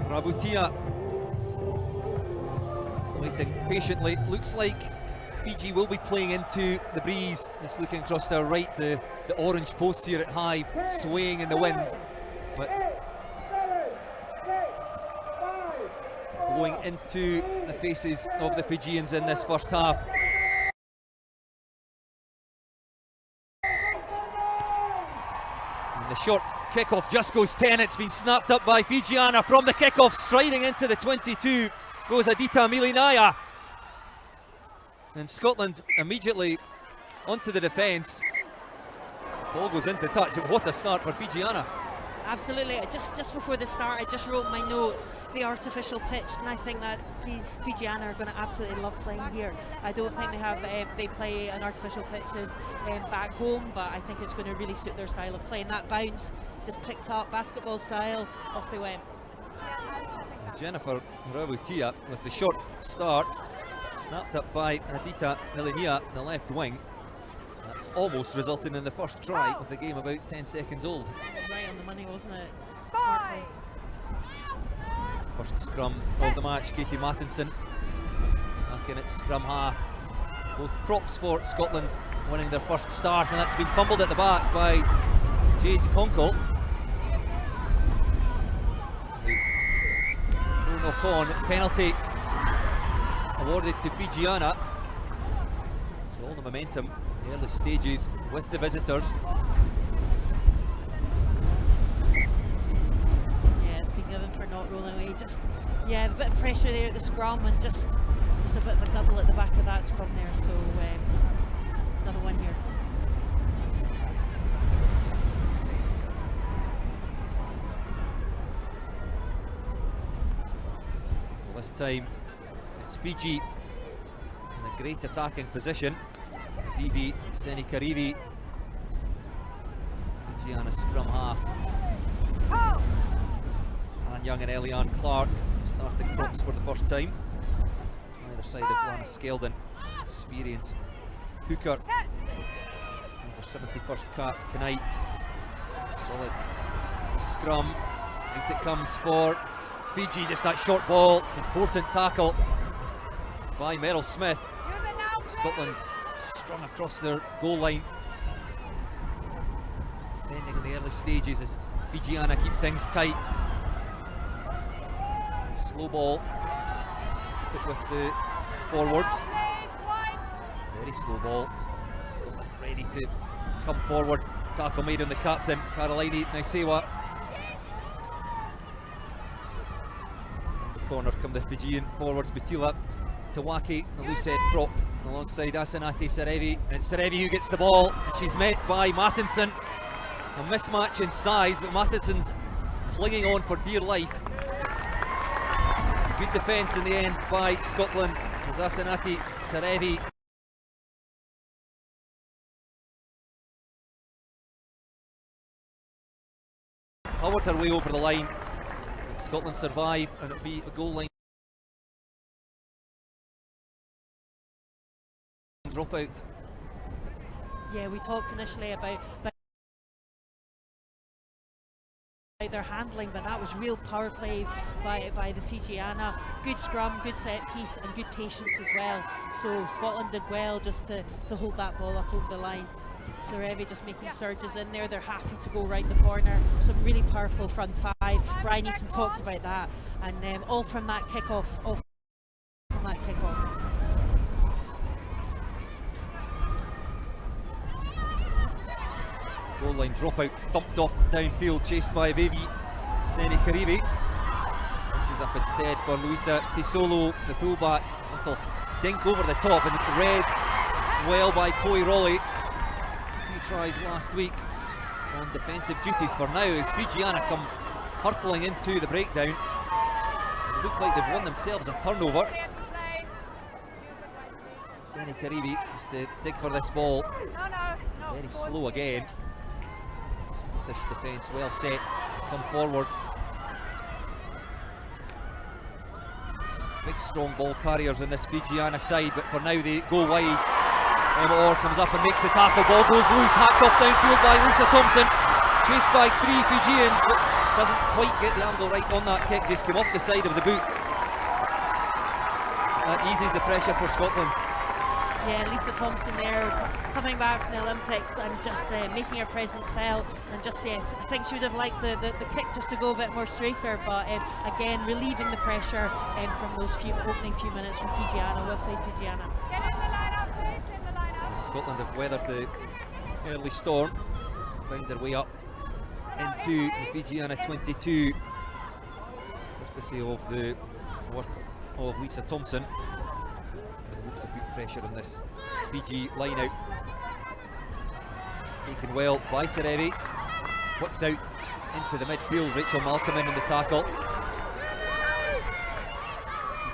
Rabutia waiting patiently. Looks like Fiji will be playing into the breeze. Just looking across to our right, the orange posts here at high, swaying in the wind, but blowing into the faces of the Fijians in this first half. And the short kickoff just goes 10. It's been snapped up by Fijiana from the kickoff, striding into the 22 goes Adita Milinaya. And Scotland immediately onto the defence. Ball goes into touch. What a start for Fijiana. Absolutely. Just before the start, I just wrote my notes, the artificial pitch, and I think that Fijiana are going to absolutely love playing here. I don't think they play an artificial pitches back home, but I think it's going to really suit their style of play. And that bounce just picked up, basketball style, off they went. Jennifer Rabutia with the short start, snapped up by Adita Milinia, the left wing. That's almost resulted in the first try with the game about 10 seconds old. Right on the money, wasn't it? First scrum of the match, Katie Mattinson back in at scrum half. Both props for Scotland winning their first start, and that's been fumbled at the back by Jade Conkle. No knock on, penalty awarded to Fijiana. So all the momentum, the early stages with the visitors. Yeah, it's been given for not rolling away. Just, yeah, a bit of pressure there at the scrum, and just a bit of a guddle at the back of that scrum there. So another one here. Well, this time it's Fiji in a great attacking position. Vivi Senikarivi, Fijiana scrum half. Anne Young and Eliane Clark starting props for the first time. Either side of Lana Skeldon, experienced hooker. And her 71st cap tonight. Solid scrum. Out it comes for Fiji, just that short ball. Important tackle by Meryl Smith. Scotland strung across their goal line. Defending in the early stages as Fijiana keep things tight. Slow ball put with the forwards. Very slow ball. Scotland ready to come forward. Tackle made on the captain, Caroline Naisewa. In the corner come the Fijian forwards, Batila Tawaki, the loose head prop, alongside Asanati Serevi. And it's Serevi who gets the ball, and she's met by Mattinson. A mismatch in size, but Mattinson's clinging on for dear life. Good defence in the end by Scotland as Asanati Serevi powered her way over the line. Scotland survive, and it'll be a goal line dropout. Yeah, we talked initially about their handling, but that was real power play by the Fijiana. Good scrum, good set piece, and good patience as well. So Scotland did well just to hold that ball up over the line. Serevi just making surges in there. They're happy to go right in the corner. Some really powerful front five. Brian Easton talked about that, and all from that kickoff. Goal line dropout, thumped off downfield, chased by Vivi Senikarivi. Inches up instead for Luisa Tisolo, the fullback. Little dink over the top, and read well by Chloe Rowley. 2 tries last week on defensive duties for now as Fijiana come hurtling into the breakdown. They look like they've won themselves a turnover. Senikarivi has to dig for this ball. Very slow again. Scottish defence well set, come forward. Some big strong ball carriers in this Fijiana side, but for now they go wide. Emma Orr comes up and makes the tackle, ball goes loose, hacked off downfield by Lisa Thompson. Chased by 3 Fijians, but doesn't quite get the angle right on that kick, just came off the side of the boot. That eases the pressure for Scotland. Yeah, Lisa Thompson there, coming back from the Olympics and just making her presence felt, and just, yes, I think she would have liked the kick just to go a bit more straighter, but again, relieving the pressure from those opening few minutes from Fijiana. Well played, Fijiana. Get in the lineup, please, in the lineup. Scotland have weathered the early storm, found their way up into the Fijiana 22, courtesy of the work of Lisa Thompson. To put pressure on this Fiji line out. Taken well by Serevi, whipped out into the midfield. Rachel Malcolm in the tackle.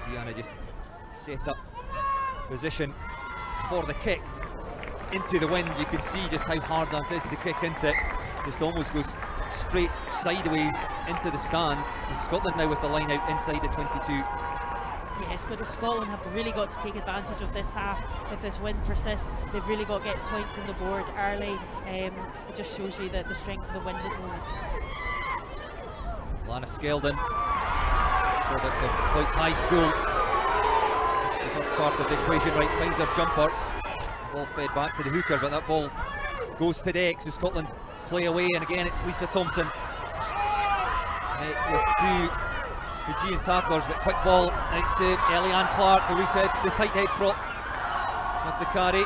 Fijiana just set up position for the kick into the wind. You can see just how hard that is to kick into it. Just almost goes straight sideways into the stand. And Scotland now with the line out inside the 22. Yes, but Scotland have really got to take advantage of this half. If this wind persists, they've really got to get points on the board early. It just shows you the strength of the wind at the moment. Lana Skeldon, product of Point High School. That's the first part of the equation right, finds her jumper. Ball fed back to the hooker, but that ball goes to deck, so Scotland play away, and again it's Lisa Thompson. With two Fijian tacklers, but quick ball out to Eliane Clark, the loose head, the tight head prop with the carry.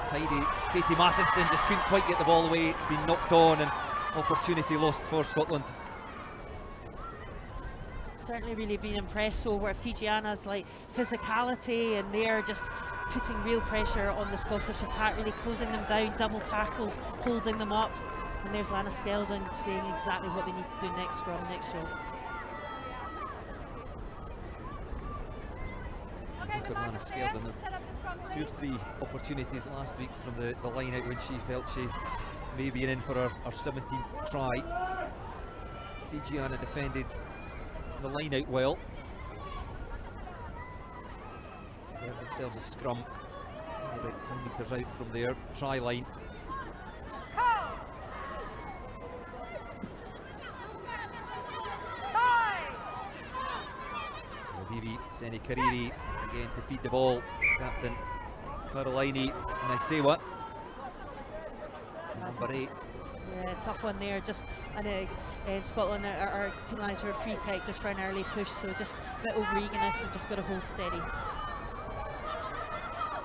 Tidy Katie Mattinson just couldn't quite get the ball away. It's been knocked on and opportunity lost for Scotland. Certainly really been impressed over Fijiana's physicality, and they're just putting real pressure on the Scottish attack, really closing them down, double tackles, holding them up. And there's Lana Skeldon saying exactly what they need to do next scrum, next job. Look at Lana Skeldon. 2 or 3 opportunities last week from the line out when she felt she may be in for her 17th try. Fijiana defended the line out well. They have themselves a scrum about 10 metres out from their try line. Vivi Senikariri again to feed the ball. Captain Caroline Naisewa, number 8. Yeah, tough one there. Just and Scotland are penalised for a free kick just for an early push, so just a bit over eagerness and just got to hold steady.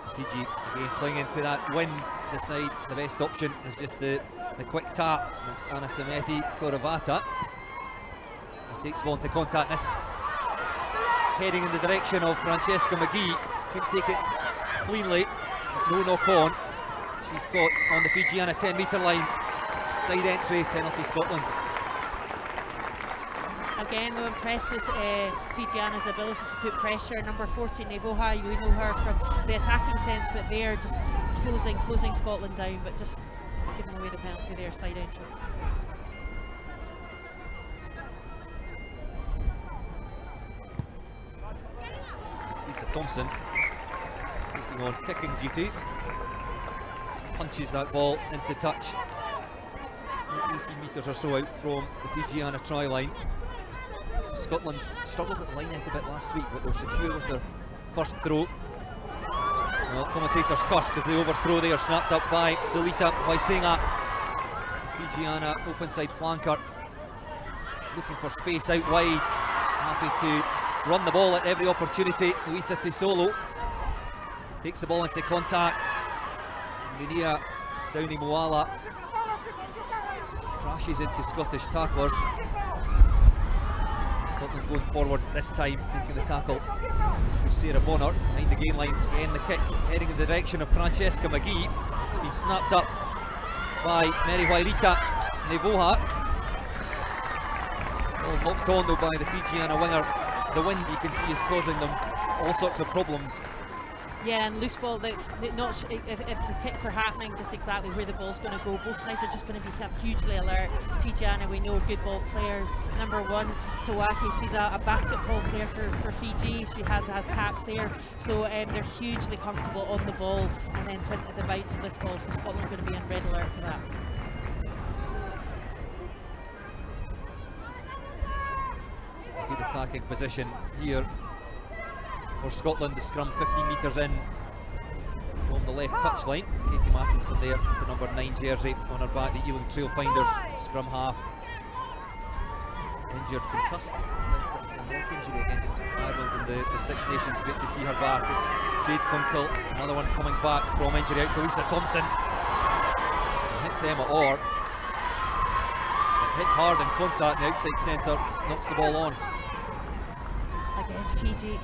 So Fiji again playing into that wind. Decide the best option is just the quick tap. It's Anna Semethi Koravata. Takes the ball into contact. This heading in the direction of Francesca McGee. Couldn't take it cleanly. No knock on. She's caught on the Fijiana 10-metre line. Side entry, penalty Scotland. Again, though, impressed with Fijiana's ability to put pressure. Number 14, Nevoha, we know her from the attacking sense, but they're just closing Scotland down, but just giving away the penalty there, side entry. It's Lisa Thompson taking on kicking duties. Just punches that ball into touch. 18 metres or so out from the Fijiana try line. Scotland struggled at the line out a bit last week, but they were secure with their first throw. Well, commentators curse because the overthrow there snapped up by Solita Waisenga. Fijiana open side flanker looking for space out wide, happy to run the ball at every opportunity. Luisa Tesolo takes the ball into contact. Minia Downey Moala crashes into Scottish tacklers. Scotland going forward this time, making the tackle for Sarah Bonner behind the gain line. Again, the kick heading in the direction of Francesca McGee. It's been snapped up by Mary Wairita Nevoha. Well, knocked on though by the Fijiana winger. The wind, you can see, is causing them all sorts of problems. Yeah, and loose ball, if the kicks are happening just exactly where the ball's going to go, both sides are just going to become hugely alert. Fijiana, we know, good ball players. Number 1, Tawaki, she's a basketball player for Fiji. She has caps there, so they're hugely comfortable on the ball and then putting the bounce of this ball, so Scotland are going to be on red alert for that. Good attacking position here for Scotland. The scrum 15 metres in on the left touchline. Katie Mattinson there, the number 9 jersey on her back. The Ealing Trailfinders scrum half. Injured, concussed, a neck injury against Ireland in the Six Nations. Great to see her back. It's Jade Kunkel, another one coming back from injury, out to Lisa Thompson. And hits Emma Orr. Hit hard in contact in the outside centre, knocks the ball on. Again,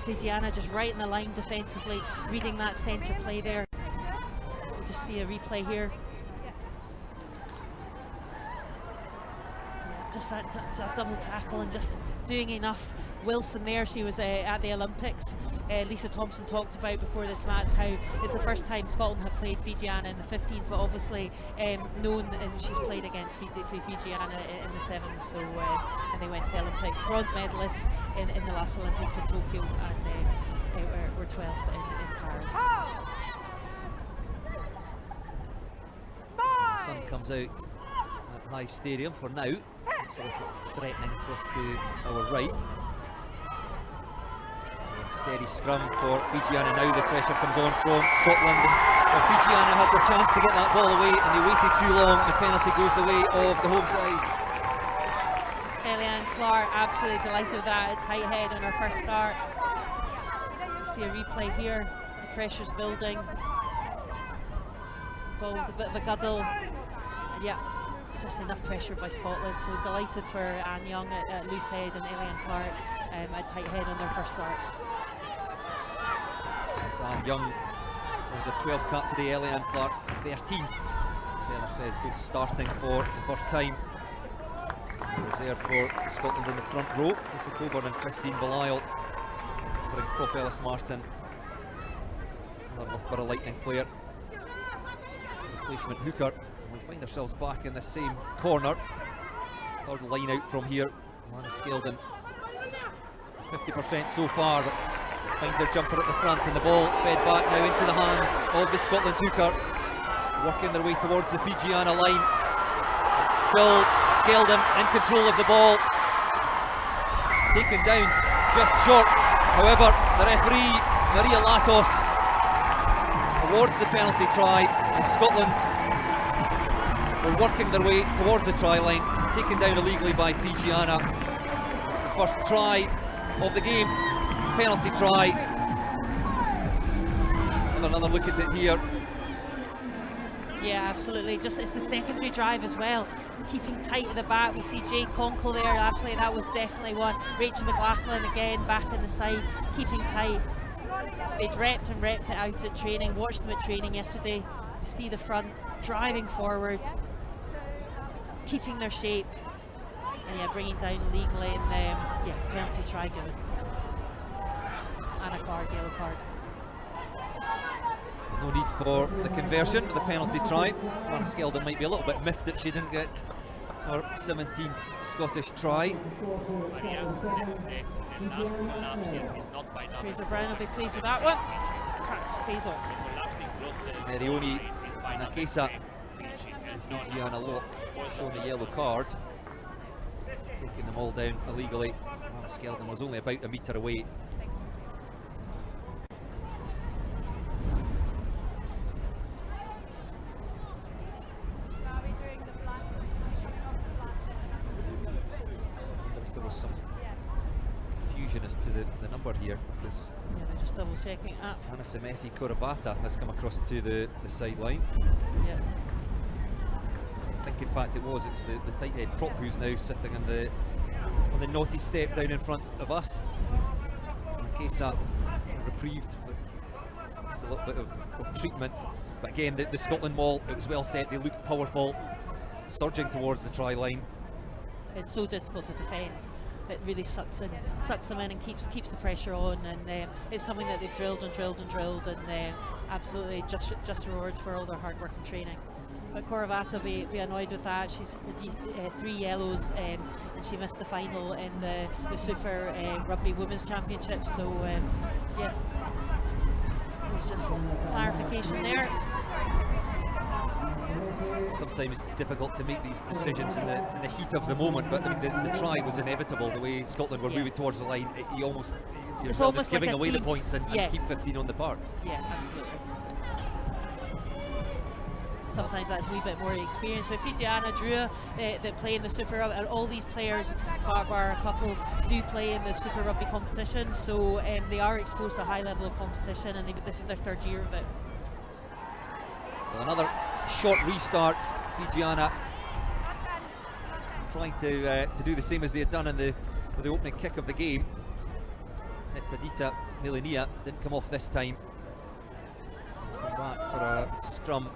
Fijiana just right in the line defensively, reading that centre play there. We'll just see a replay here. Just that double tackle and just doing enough. Wilson there, she was at the Olympics. Lisa Thompson talked about before this match how it's the first time Scotland have played Fijiana in the 15th, but obviously known, and she's played against Fijiana in the 7th, so and they went to the Olympics. Bronze medalists in the last Olympics in Tokyo, and were 12th in Paris. The sun comes out at Hive Stadium for now. Sort of threatening across to our right. Steady scrum for Fijiana now. The pressure comes on from Scotland. Well, Fijiana had the chance to get that ball away and they waited too long. The penalty goes the way of the home side. Eliane Clark absolutely delighted with that. A tight head on her first start. You see a replay here. The pressure's building. Ball was a bit of a guddle. Yeah, just enough pressure by Scotland. So delighted for Anne Young at loose head and Eliane Clark a tight head on their first starts. Yes, Anne Young was a 12th cap today, Eliane Clark 13th. Seller says both starting for the first time. Reserve for Scotland in the front row. Lisa Coburn and Christine Belisle covering Prop Ellis Martin. Another Loughborough Lightning player. Replacement hooker. We find ourselves back in the same corner. Third line out from here. Lana Skeldon 50% so far, but finds her jumper at the front, and the ball fed back now into the hands of the Scotland hooker, working their way towards the Fijiana line. It's still Skeldon in control of the ball, taken down just short. However, the referee Maria Latos awards the penalty try as Scotland were working their way towards the try line, taken down illegally by Fijiana. It's the first try of the game, penalty try. Another look at it here. Yeah, absolutely. Just it's the secondary drive as well, keeping tight at the back. We see Jade Conkle there. Absolutely, that was definitely one. Rachel McLachlan again back in the side, keeping tight. They'd repped it out at training. Watched them at training yesterday. You see the front driving forward, keeping their shape. And yeah, bringing down legally, and yeah, penalty try given. And a card, yellow card. No need for the conversion, the penalty try. Lana Skeldon might be a little bit miffed that she didn't get her 17th Scottish try. Fraser Brown will be pleased with that one. Practice pays off. Merioni Nakesa, Fijiana Lock, showing a yellow card. Taking them all down illegally. Lana Skeldon was only about a metre away. There was some confusion as to the number here, because yeah, they're just double checking it up. Anna Semethi Korobata has come across to the sideline. Yeah. I think in fact it was the tight head prop who's now sitting on the naughty step down in front of us. Nakesa reprieved, but it's a little bit of treatment. But again, the Scotland maul, it was well set, they looked powerful, surging towards the try line. It's so difficult to defend. It really sucks them in and keeps the pressure on, and it's something that they've drilled and absolutely just rewards for all their hard work and training. But Korobata will be annoyed with that. She's 3 yellows, and she missed the final in the Super Rugby Women's Championship. So yeah, there's just clarification there. sometimes difficult to make these decisions in the heat of the moment, but I mean, the try was inevitable. The way Scotland were moving towards the line, you're It's well almost just giving like a away the team. points and keep 15 on the park. Yeah, absolutely. Sometimes that's a wee bit more experience, but Fijiana, Drua, that play in the Super Rugby, and all these players, bar a couple, do play in the Super Rugby competition, so they are exposed to a high level of competition, and this is their third year of it. Well, another short restart. Fijiana trying to do the same as they had done with the opening kick of the game. Tadita Milinia didn't come off this time. So we'll come back for a scrum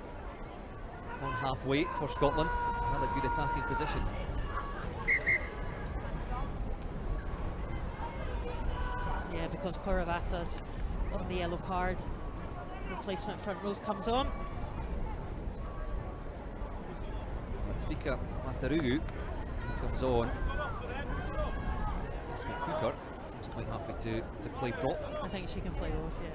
on halfway for Scotland. Another good attacking position. Yeah, because Koravata's on the yellow card. Replacement front rows comes on. Speaker Matarugu comes on. Desmond Hooker seems quite happy to play prop. I think she can play both, yeah.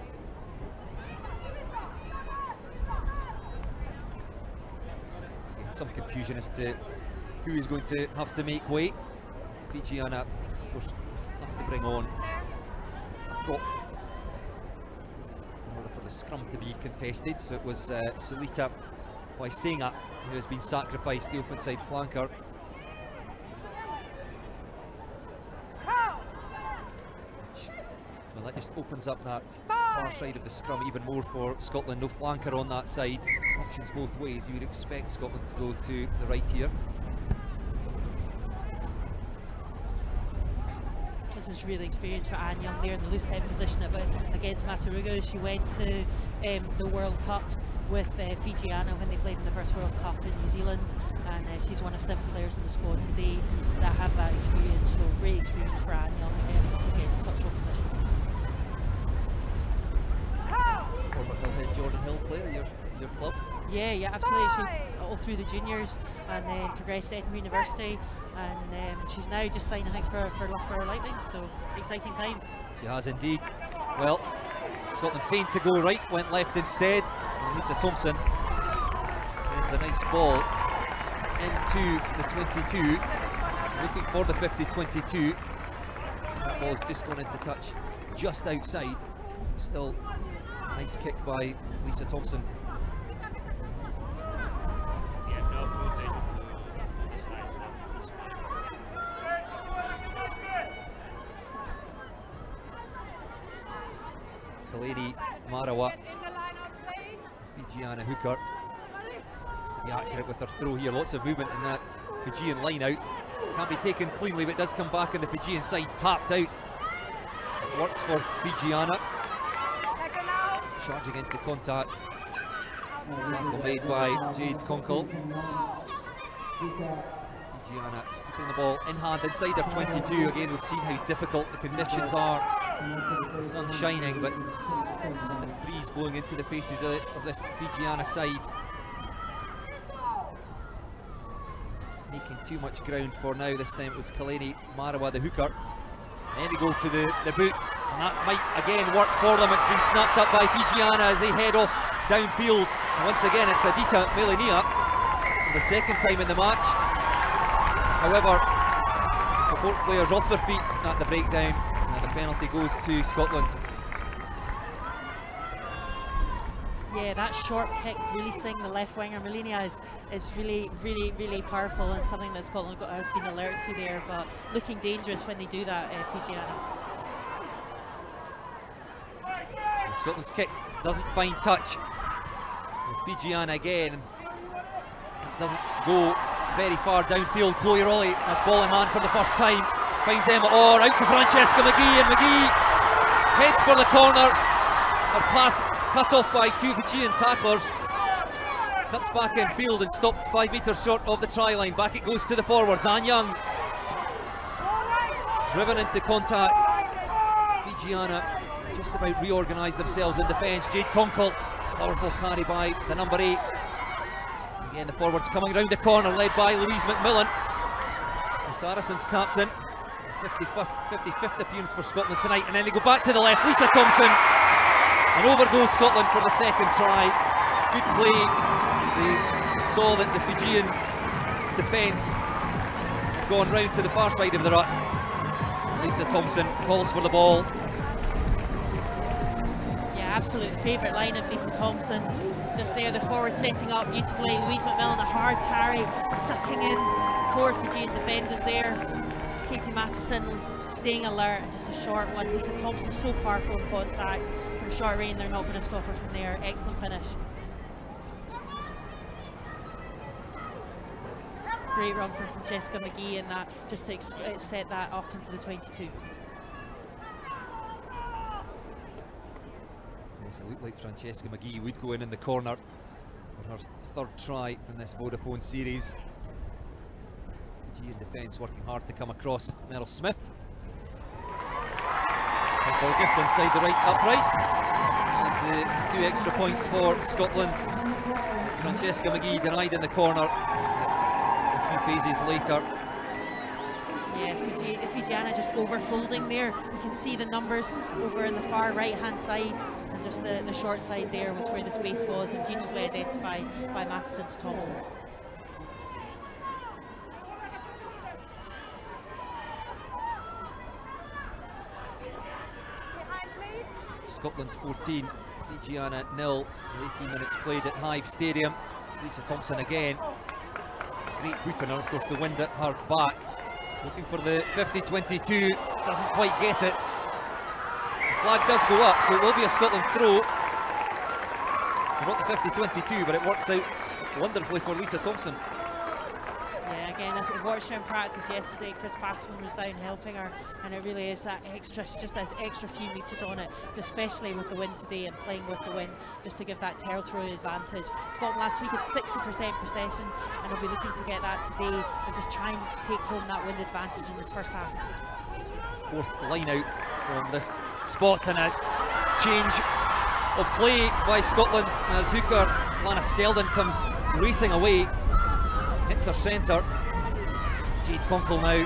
Some confusion as to who is going to have to make way. Fijiana, of course, have to bring on a prop in order for the scrum to be contested. So it was Sulita Waisenga who has been sacrificed, the open side flanker. Well, that just opens up that far side of the scrum even more for Scotland. No flanker on that side. Options both ways. You would expect Scotland to go to the right here. This is really experienced for Anne Young there in the loose head position against Mataruga. She went to the World Cup with Fijiana when they played in the first World Cup in New Zealand, and she's one of 7 players in the squad today that have that experience. So great experience for Anne Young against such opposition. Former Hillhead Jordan Hill player, your club? Yeah, absolutely. She all through the juniors and then progressed to Edinburgh University, and she's now just signing, I think, for Loughborough Lightning. So exciting times. She has indeed. Well, Scotland feigned to go right, went left instead. And Lisa Thompson sends a nice ball into the 22, looking for the 50-22. That ball's just gone into touch just outside. Still a nice kick by Lisa Thompson. Kaleni Marawa, Fijiana Hooker, has to be accurate with her throw here. Lots of movement in that Fijian line out. Can't be taken cleanly, but does come back on the Fijian side, tapped out. It works for Fijiana. Charging into contact. Tackle made by Jade Conkle. Fijiana is keeping the ball in hand inside their 22. Again, we've seen how difficult the conditions are. The sun's shining, but stiff breeze blowing into the faces of this Fijiana side. Making too much ground for now. This time it was Kaleni Marawa, the hooker. And then they go to the boot, and that might again work for them. It's been snapped up by Fijiana as they head off downfield. And once again, it's Adita Milinia for the second time in the match. However, the support players off their feet at the breakdown, and the penalty goes to Scotland. Yeah, that short kick releasing the left winger Milinia is really powerful, and something that Scotland have been alert to there, but looking dangerous when they do that, Fijiana. And Scotland's kick doesn't find touch. And Fijiana again doesn't go very far downfield. Chloe Rowley with ball in hand for the first time, finds Emma Orr, out to Francesca McGee, and McGee heads for the corner. Her path cut off by 2 Fijian tacklers, cuts back in field and stopped 5 metres short of the try line. Back it goes to the forwards. Anne Young driven into contact. Fijiana just about reorganised themselves in defence. Jade Conkle, powerful carry by the number 8. Again, the forwards coming round the corner, led by Louise McMillan, the Saracens captain. 55th appearance for Scotland tonight, and then they go back to the left. Lisa Thompson, and over goes Scotland for the second try. Good play. They saw that the Fijian defence had gone round to the far side of the ruck. Lisa Thompson calls for the ball. Yeah, absolute favourite line of Lisa Thompson. Just there, the forward setting up beautifully. Louise McMillan, a hard carry, sucking in 4 Fijian defenders there. Katie Matheson staying alert, and just a short one. Lisa Thompson so powerful in contact. From short range, they're not going to stop her from there. Excellent finish. Great run for Francesca McGee, and that just to set that up into the 22. Yes, it looked like Francesca McGee would go in the corner for her 3rd try in this Vodafone series. Fijian defence working hard to come across Meryl Smith. Ball just inside the right upright. And the 2 extra points for Scotland. Francesca McGee denied in the corner. A few phases later. Yeah, Fijiana just overfolding there. You can see the numbers over in the far right hand side, and just the short side there was where the space was, and beautifully identified by Matheson to Thompson. Scotland 14, Fijiana 0, 18 minutes played at Hive Stadium. It's Lisa Thompson again. Great boot on her, of course, the wind at her back. Looking for the 50-22, doesn't quite get it. The flag does go up, so it will be a Scotland throw. So not the 50-22, but it works out wonderfully for Lisa Thompson. Yeah, again, as we watched her in practice yesterday, Chris Patterson was down helping her, and it really is that extra, just that extra few metres on it, especially with the wind today and playing with the wind, just to give that territorial advantage. Scotland last week had 60% possession, and will be looking to get that today and just try and take home that wind advantage in this first half. 4th line out from this spot, and a change of play by Scotland as hooker Lana Skeldon comes racing away. Hits her centre. Jade Conkle now.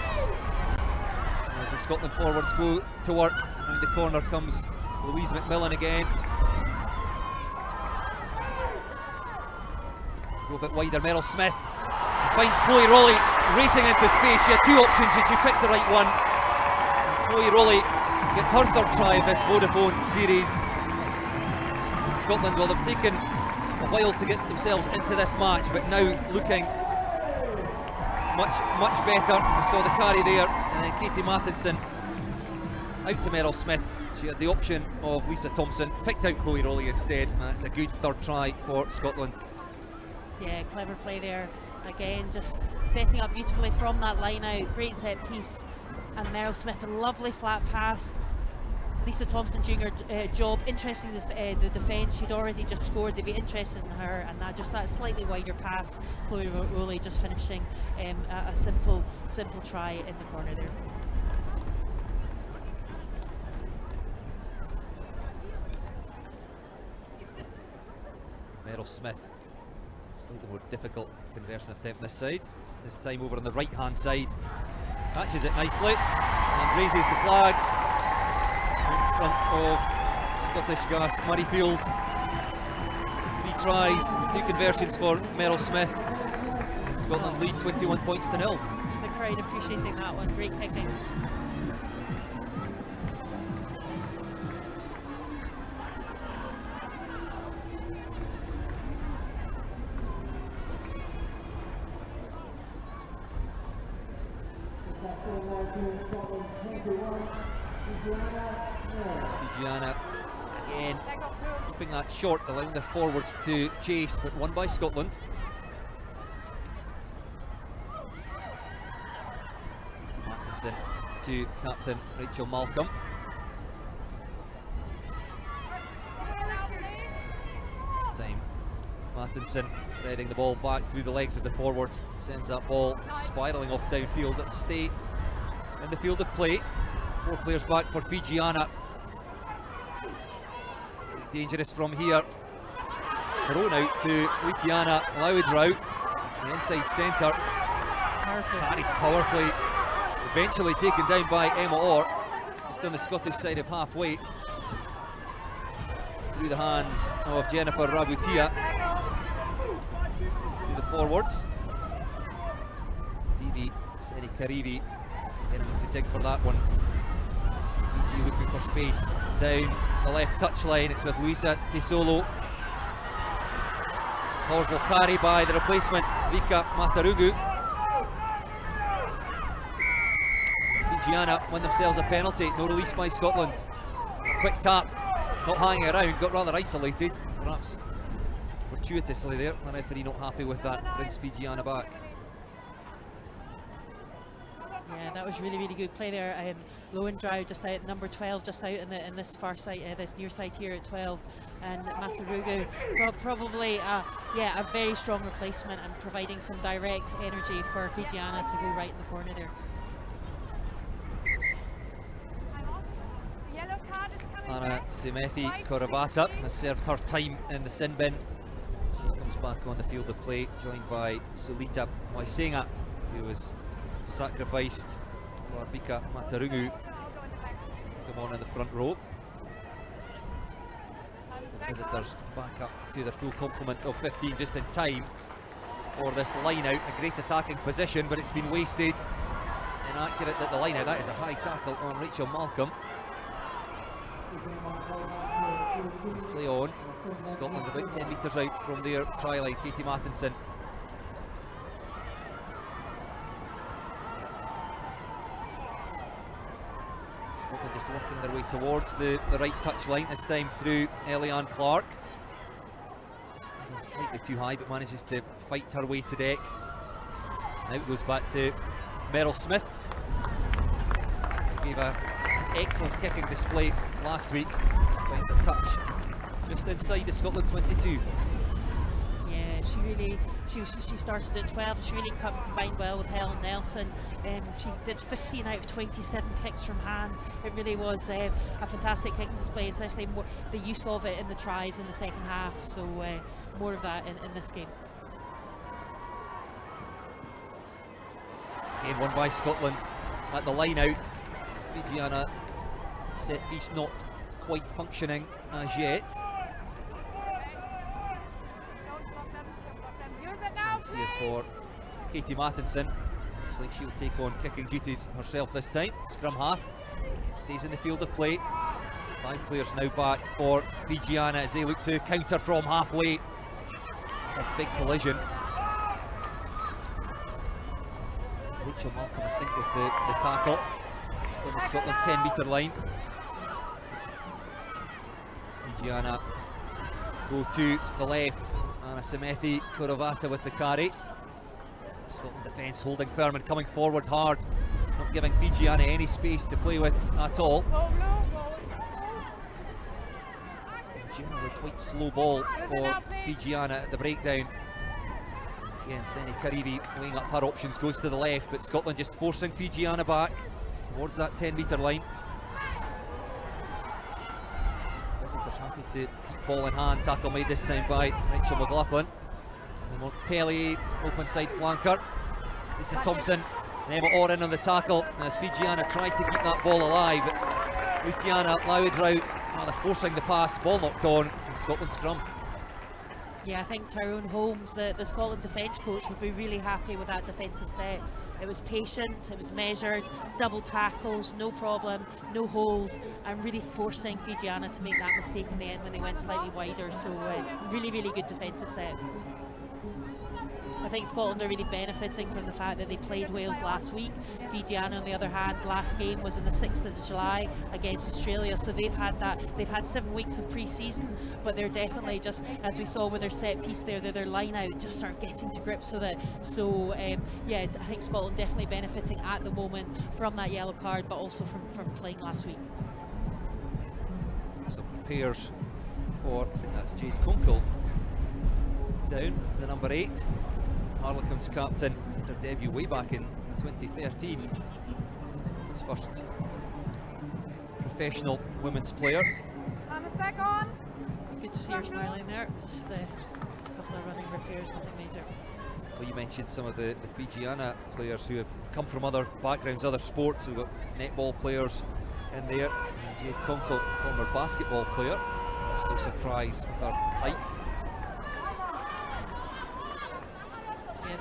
As the Scotland forwards go to work, round the corner comes Louise McMillan again. Go a bit wider, Meryl Smith finds Chloe Rowley racing into space. She had 2 options and she picked the right one. And Chloe Rowley gets her 3rd try of this Vodafone series. Scotland will have taken a while to get themselves into this match, but now looking much better. We saw the carry there, and then Katie Matheson out to Meryl Smith. She had the option of Lisa Thompson, picked out Chloe Rowley instead, and that's a good 3rd try for Scotland. Yeah, clever play there. Again, just setting up beautifully from that line out. Great set piece, and Meryl Smith, a lovely flat pass. Lisa Thompson doing her job. Interesting, the defence, she'd already just scored, they'd be interested in her, and that slightly wider pass, Chloe Rowley just finishing a simple try in the corner there. Meryl Smith, slightly more difficult conversion attempt this side, this time over on the right hand side. Catches it nicely and raises the flags in front of Scottish Gas Murrayfield. So 3 tries, 2 conversions for Meryl Smith. Scotland lead 21 points to 0. The crowd appreciating that one, great kicking. Fijiana again keeping that short, allowing the forwards to chase, but won by Scotland. Matheson to captain Rachel Malcolm. This time Matheson threading the ball back through the legs of the forwards, sends that ball spiralling off downfield. It'll stay in the field of play. 4 players back for Fijiana. Dangerous from here. Thrown out to Luitiana Laudrau, the inside centre. Carries powerfully. Eventually taken down by Emma Orr, just on the Scottish side of halfway. Through the hands of Jennifer Rabutia. To the forwards. Vivi Senikarivi getting to dig for that one. Fiji looking for space down the left touchline. It's with Luisa Pisolo. Powerful carry by the replacement, Vika Matarugu. Fijiana win themselves a penalty, no release by Scotland. A quick tap, not hanging around, got rather isolated, perhaps fortuitously there. The referee not happy with that, brings Fijiana back. Yeah, that was really, really good play there. Lowendrow just out, number 12, just out in this far side, this near side here at 12, and Matarugu probably, a very strong replacement and providing some direct energy for Fijiana to go right in the corner there. Yellow card is coming Anna back. Semethi Korobata has served her time in the sin bin. She comes back on the field of play, joined by Sulita Waisenga, who was sacrificed for Vika Matarugu. Come on in the front row. The visitors back up to their full complement of 15 just in time for this line out. A great attacking position, but it's been wasted. Inaccurate at the line out. That is a high tackle on Rachel Malcolm. Play on. Scotland about 10 metres out from their try line. Katie Mattinson. Scotland just working their way towards the right touch line, this time through Eliane Clark. Isn't slightly too high, but manages to fight her way to deck. Now it goes back to Meryl Smith. Gave an excellent kicking display last week. Finds a touch just inside the Scotland 22. Yeah, she started at 12 and she really combined well with Helen Nelson. She did 15 out of 27 kicks from hand. It really was a fantastic kicking display, especially more the use of it in the tries in the second half, so more of that in this game. Game won by Scotland at the line out. Fijiana set piece not quite functioning as yet. Chance here for Katie Mattinson. Looks like she'll take on kicking duties herself this time. Scrum half stays in the field of play. 5 players now back for Fijiana as they look to counter from halfway. A big collision. Rachel Malcolm, I think, with the tackle. Still the Scotland 10-metre line. Fijiana go to the left. Anna Semethi Korobata with the carry. Scotland defence holding firm and coming forward hard, not giving Fijiana any space to play with at all. It's been generally quite slow ball for Fijiana at the breakdown. Again, Senikarivi weighing up her options, goes to the left, but Scotland just forcing Fijiana back towards that 10-metre line. Visitors happy to keep ball in hand. Tackle made this time by Rachel McLaughlin. Montpellier, open side flanker. Lisa Thompson and Emma Orrin on the tackle as Fijiana tried to keep that ball alive. Luciana Lowendrow rather forcing the pass, ball knocked on, and Scotland scrum. Yeah, I think Tyrone Holmes, the Scotland defence coach, would be really happy with that defensive set. It was patient, it was measured, double tackles, no problem, no holes, and really forcing Fijiana to make that mistake in the end when they went slightly wider. So really, really good defensive set. I think Scotland are really benefiting from the fact that they played Wales last week. Fijiana, on the other hand, last game was on the 6th of July against Australia, so they've had 7 weeks of pre-season, but they're definitely, just as we saw with their set piece there, their line out just start getting to grips with it. So yeah, I think Scotland definitely benefiting at the moment from that yellow card, but also from playing last week. Some pairs for, I think that's Jade Kunkel down, the number 8. Harlequin's captain, her debut way back in 2013. His first professional women's player. Thomas back on. Good to see her smiling there. Just a couple of running repairs, nothing major. Well, you mentioned some of the Fijiana players who have come from other backgrounds, other sports. We've got netball players in there. And Jade Kunkel, former basketball player. There's no surprise with her height.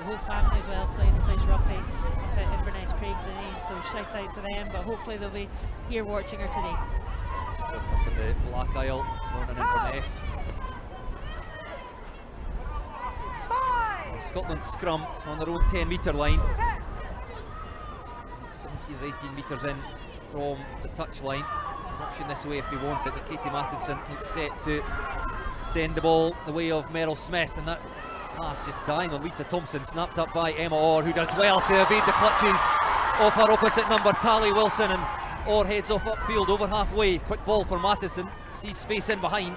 the whole family as well plays rugby up at Inverness, Craig the name, so shout out to them, but hopefully they'll be here watching her today. It's brought up in the Black Isle, known in Inverness. Scotland scrum on their own 10-metre line. 17 or 18 metres in from the touchline. Option this way if they want it, but Katie Mattinson looks set to send the ball the way of Meryl Smith, and that pass just dying on Lisa Thompson, snapped up by Emma Orr, who does well to evade the clutches of her opposite number, Tally Wilson, and Orr heads off upfield over halfway. Quick ball for Mattinson, sees space in behind.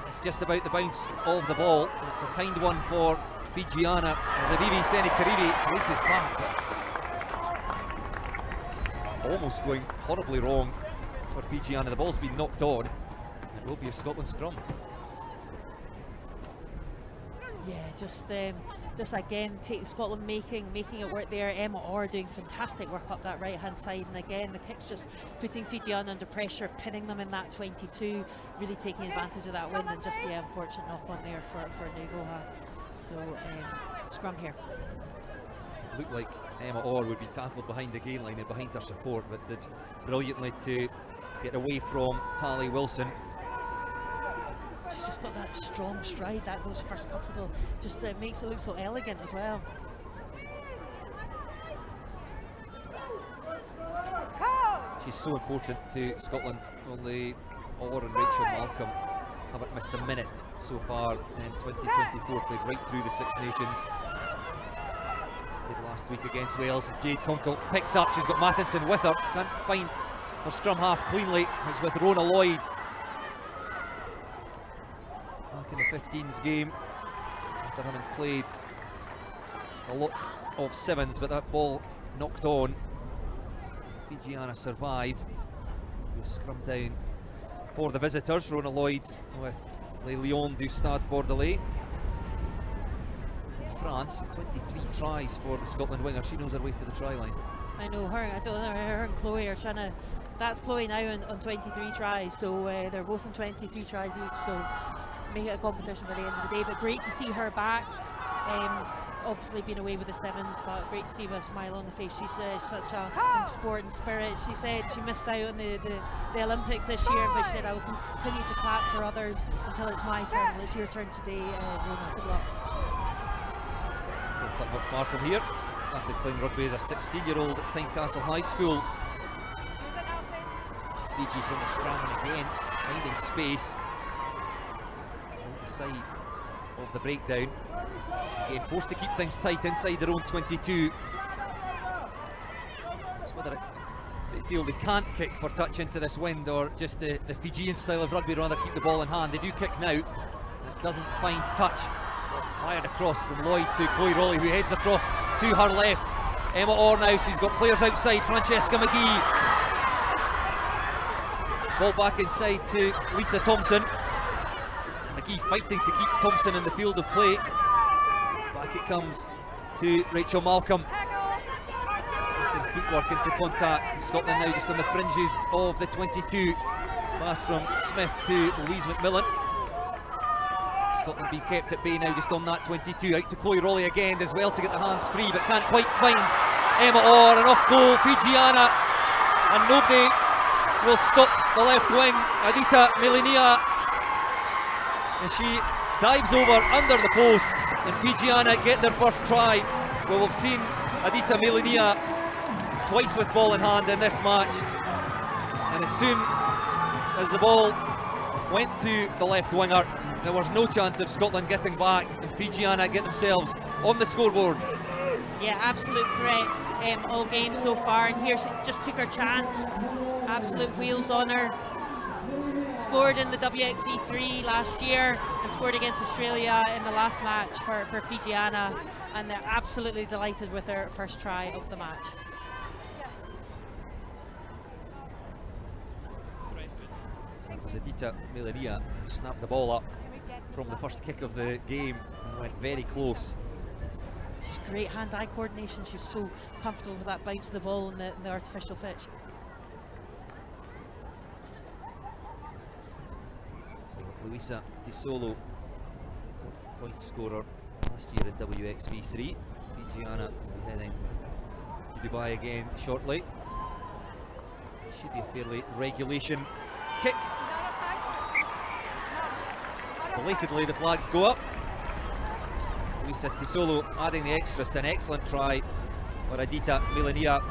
It's just about the bounce of the ball. It's a kind one for Fijiana as Avivi Senikarivi races back. Almost going horribly wrong for Fijiana. The ball's been knocked on. It will be a Scotland scrum. Yeah, just again, Scotland making it work there. Emma Orr doing fantastic work up that right hand side, and again the kicks just putting Fijiana under pressure, pinning them in that 22, really taking advantage of that wind, and just the unfortunate knock on there for Negoha. So scrum here. Looked like Emma Orr would be tackled behind the gain line and behind her support, but did brilliantly to get away from Tally Wilson. She's just got that strong stride, those first couple just makes it look so elegant as well. She's so important to Scotland. Only Orr and Rachel Malcolm haven't missed a minute so far in 2024, played right through the Six Nations. Played last week against Wales. Jade Conkle picks up, she's got Mattinson with her, can't find her scrum half cleanly. It's with Rona Lloyd. Back in the 15s game, after having played a lot of sevens, but that ball knocked on. So Fijiana survive. We'll scrum down for the visitors. Rona Lloyd with Les Lions du Stade Bordelais. France, 23 tries for the Scotland winger. She knows her way to the try line. I know her. I don't know, her and Chloe are trying to. That's Chloe now on 23 tries, so they're both on 23 tries each. So make it a competition by the end of the day. But great to see her back. Obviously been away with the sevens, but great to see with a smile on the face. She's such a sporting spirit. She said she missed out on the Olympics this year, but she said I will continue to clap for others until it's my turn. Well, it's your turn today, Rona. Good luck. Not far from here. Started playing rugby as a 16-year-old at Tynecastle High School. It's Fiji from the scrum, and again finding space on the side of the breakdown. Again forced to keep things tight inside their own 22. It's whether it's they feel they can't kick for touch into this wind, or just the Fijian style of rugby rather keep the ball in hand. They do kick now. It doesn't find touch. Fired across from Lloyd to Chloe Rowley, who heads across to her left. Emma Orr now, she's got players outside. Francesca McGee. Ball back inside to Lisa Thompson. McGee fighting to keep Thompson in the field of play. Back it comes to Rachel Malcolm. Missing footwork into contact. And Scotland now just on the fringes of the 22. Pass from Smith to Louise McMillan. Scotland being kept at bay now just on that 22. Out to Chloe Rowley again, does well to get the hands free but can't quite find Emma Orr, and off goal Fijiana, and nobody will stop the left wing. Adita Melinia, and she dives over under the posts, and Fijiana get their first try. Well, we've seen Adita Melinia twice with ball in hand in this match, and as soon as the ball went to the left winger, there was no chance of Scotland getting back, and Fijiana get themselves on the scoreboard. Yeah, absolute threat all game so far, and here she just took her chance. Absolute wheels on her. Scored in the WXV3 last year and scored against Australia in the last match for Fijiana, and they're absolutely delighted with their first try of the match. It was Adita Melinia who snapped the ball up from the first kick of the game and went very close. She's great hand-eye coordination. She's so comfortable with that bounce of the ball in the artificial pitch. So Luisa Di Solo, point scorer last year in WXV3. Fijiana heading to Dubai again shortly. It should be a fairly regulation kick. Belatedly, the flags go up. Luisa Tisolo adding the extras to an excellent try for Adita Melania.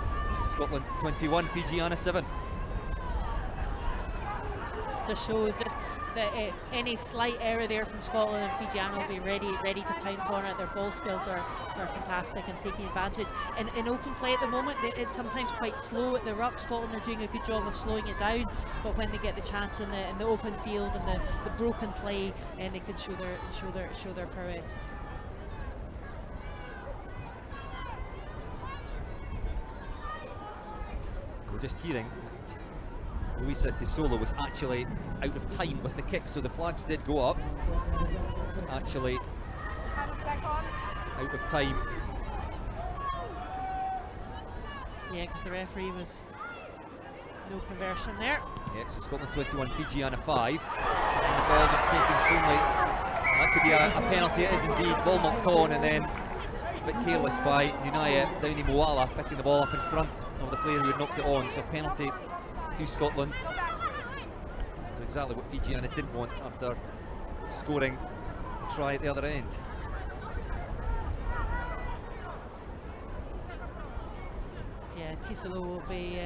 Scotland 21, Fijiana 7. Just shows just that any slight error there from Scotland, and Fijiana will be ready to pounce on it. Their ball skills are fantastic and taking advantage. In open play at the moment, it's sometimes quite slow at the ruck. Scotland are doing a good job of slowing it down, but when they get the chance in the open field and the broken play, and they can show their prowess. We're just hearing that Luisa Tisolo was actually out of time with the kick, so the flags did go up. Actually out of time. Yeah, because the referee was no conversion there. Yeah, so Scotland 21, Fijiana 5. And the ball not taken cleanly. That could be a penalty, it is indeed. Ball knocked on, and then a bit careless by Nunaya Downey Moala, picking the ball up in front of the player who had knocked it on. So penalty to Scotland. So exactly what Fijiana didn't want after scoring a try at the other end. Yeah, Tisolo will be,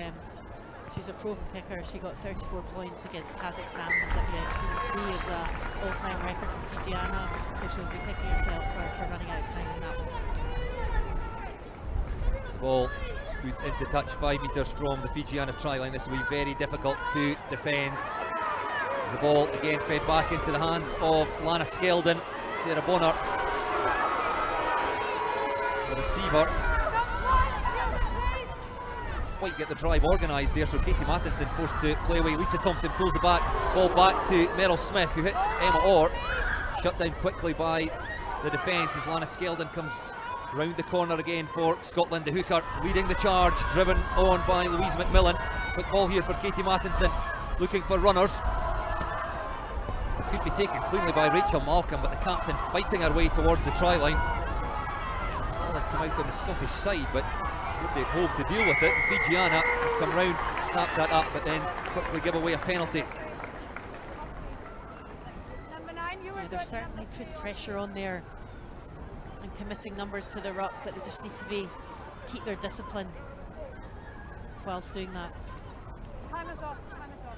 she's a pro picker. She got 34 points against Kazakhstan in WXV3. It was an all-time record for Fijiana, so she'll be picking herself for running out of time in that one. The ball put into touch 5 metres from the Fijiana try line. This will be very difficult to defend. As the ball again fed back into the hands of Lana Skeldon. Sarah Bonner, the receiver, quite get the drive organised there, so Katie Mattinson forced to play away. Lisa Thompson pulls the ball back to Meryl Smith, who hits Emma Orr. Shut down quickly by the defence as Lana Skeldon comes round the corner again for Scotland. The hooker leading the charge, driven on by Louise McMillan. Quick ball here for Katie Mattinson, looking for runners. Could be taken cleanly by Rachel Malcolm, but the captain fighting her way towards the try line. Ball had come out on the Scottish side, but nobody at home to deal with it. Fijiana have come round, snap that up, but then quickly give away a penalty. Yeah, they're certainly putting pressure on there and committing numbers to the ruck, but they just need to keep their discipline whilst doing that. Time is off. Time is off.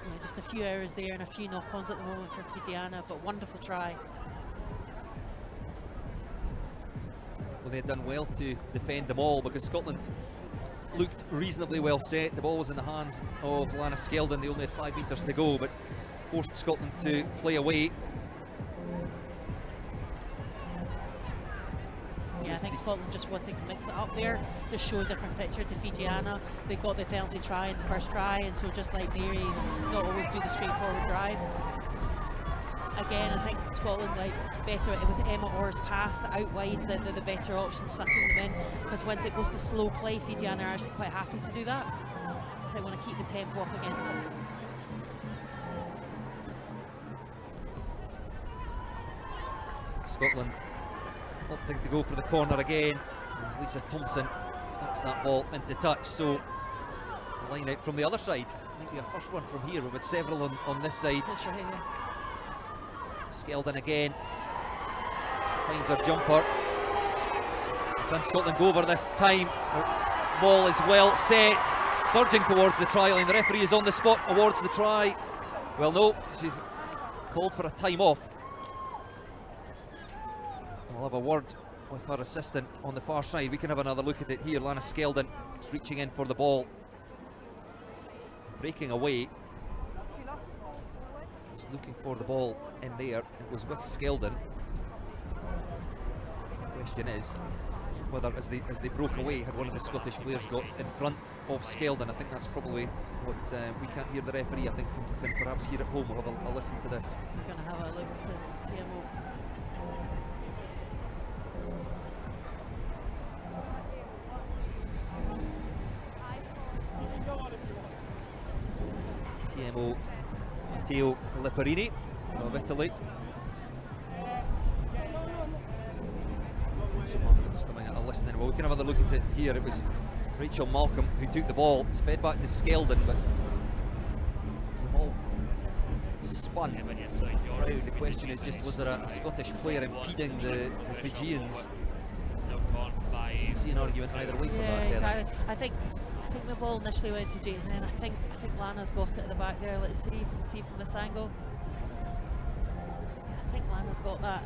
Yeah, just a few errors there and a few knock-ons at the moment for Fijiana, but wonderful try. Well, they had done well to defend them all because Scotland looked reasonably well set. The ball was in the hands of Lana Skeldon. They only had 5 metres to go, but forced Scotland to play away. Yeah, I think Scotland just wanting to mix it up there, just show a different picture to Fijiana. They got the penalty try in the first try, and so just like Mary, not always do the straightforward drive. Again, I think Scotland like better with Emma Orr's pass out wide, the better option, sucking them in, because once it goes to slow play, Fijiana are actually quite happy to do that. They want to keep the tempo up against them. Scotland opting to go for the corner again as Lisa Thompson knocks that ball into touch. So the line out from the other side. Maybe our first one from here. We've had several on this side. That's right, yeah. Skeldon again finds her jumper. Can Scotland go over this time? Her ball is well set, surging towards the try line. The referee is on the spot, awards the try. Well, no, she's called for a time off. We'll have a word with her assistant on the far side. We can have another look at it here. Lana Skeldon is reaching in for the ball, breaking away. Just looking for the ball in there. It was with Skeldon. The question is whether, as they broke away, had one of the Scottish players got in front of Skeldon. I think that's probably what we can't hear the referee. I think we can perhaps hear at home. We'll have a listen to this. We're going to have a look to TMO. TMO Matteo Liparini of Italy. then. Well, we can have another look at it here. It was Rachel Malcolm who took the ball. It's fed back to Skeldon, but the ball spun around. The question is just, was there a Scottish player impeding the Fijians? I can see an argument either way for that. Exactly. I think the ball initially went to Jane, and then I think Lana's got it at the back there. Let's see if we can see from this angle. Yeah, I think Lana's got that.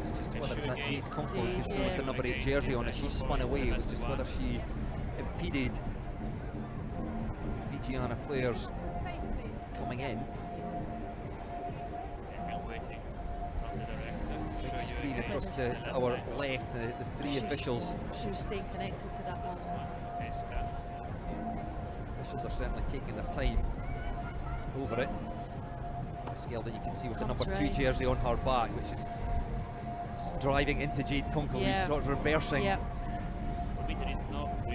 It's just whether it's that Jade Kunkel, you can see with the number 8 jersey on as she spun away. It was just whether she impeded Fijiana players coming in. Big screen across to our left, the three officials. She was staying connected to that one. Officials are certainly taking their time over it. Skeldon, you can see with the number 2 jersey on her back, which is driving into Jade Kunkel, who's sort of reversing. Yep. We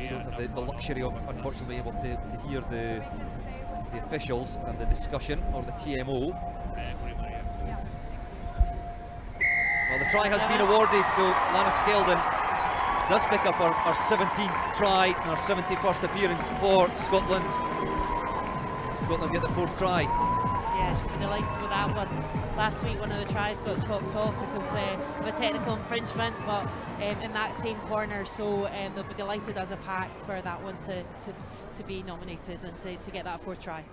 don't have the luxury of, unfortunately, able to hear the officials and the discussion, or the TMO. Well, the try has been awarded, so Lana Skeldon does pick up her 17th try and her 71st appearance for Scotland. Scotland get the 4th try. Yeah, she'll be delighted with that one. Last week one of the tries got chalked off because of a technical infringement, but in that same corner, so they'll be delighted as a pact for that one to be nominated and to get that 4th try.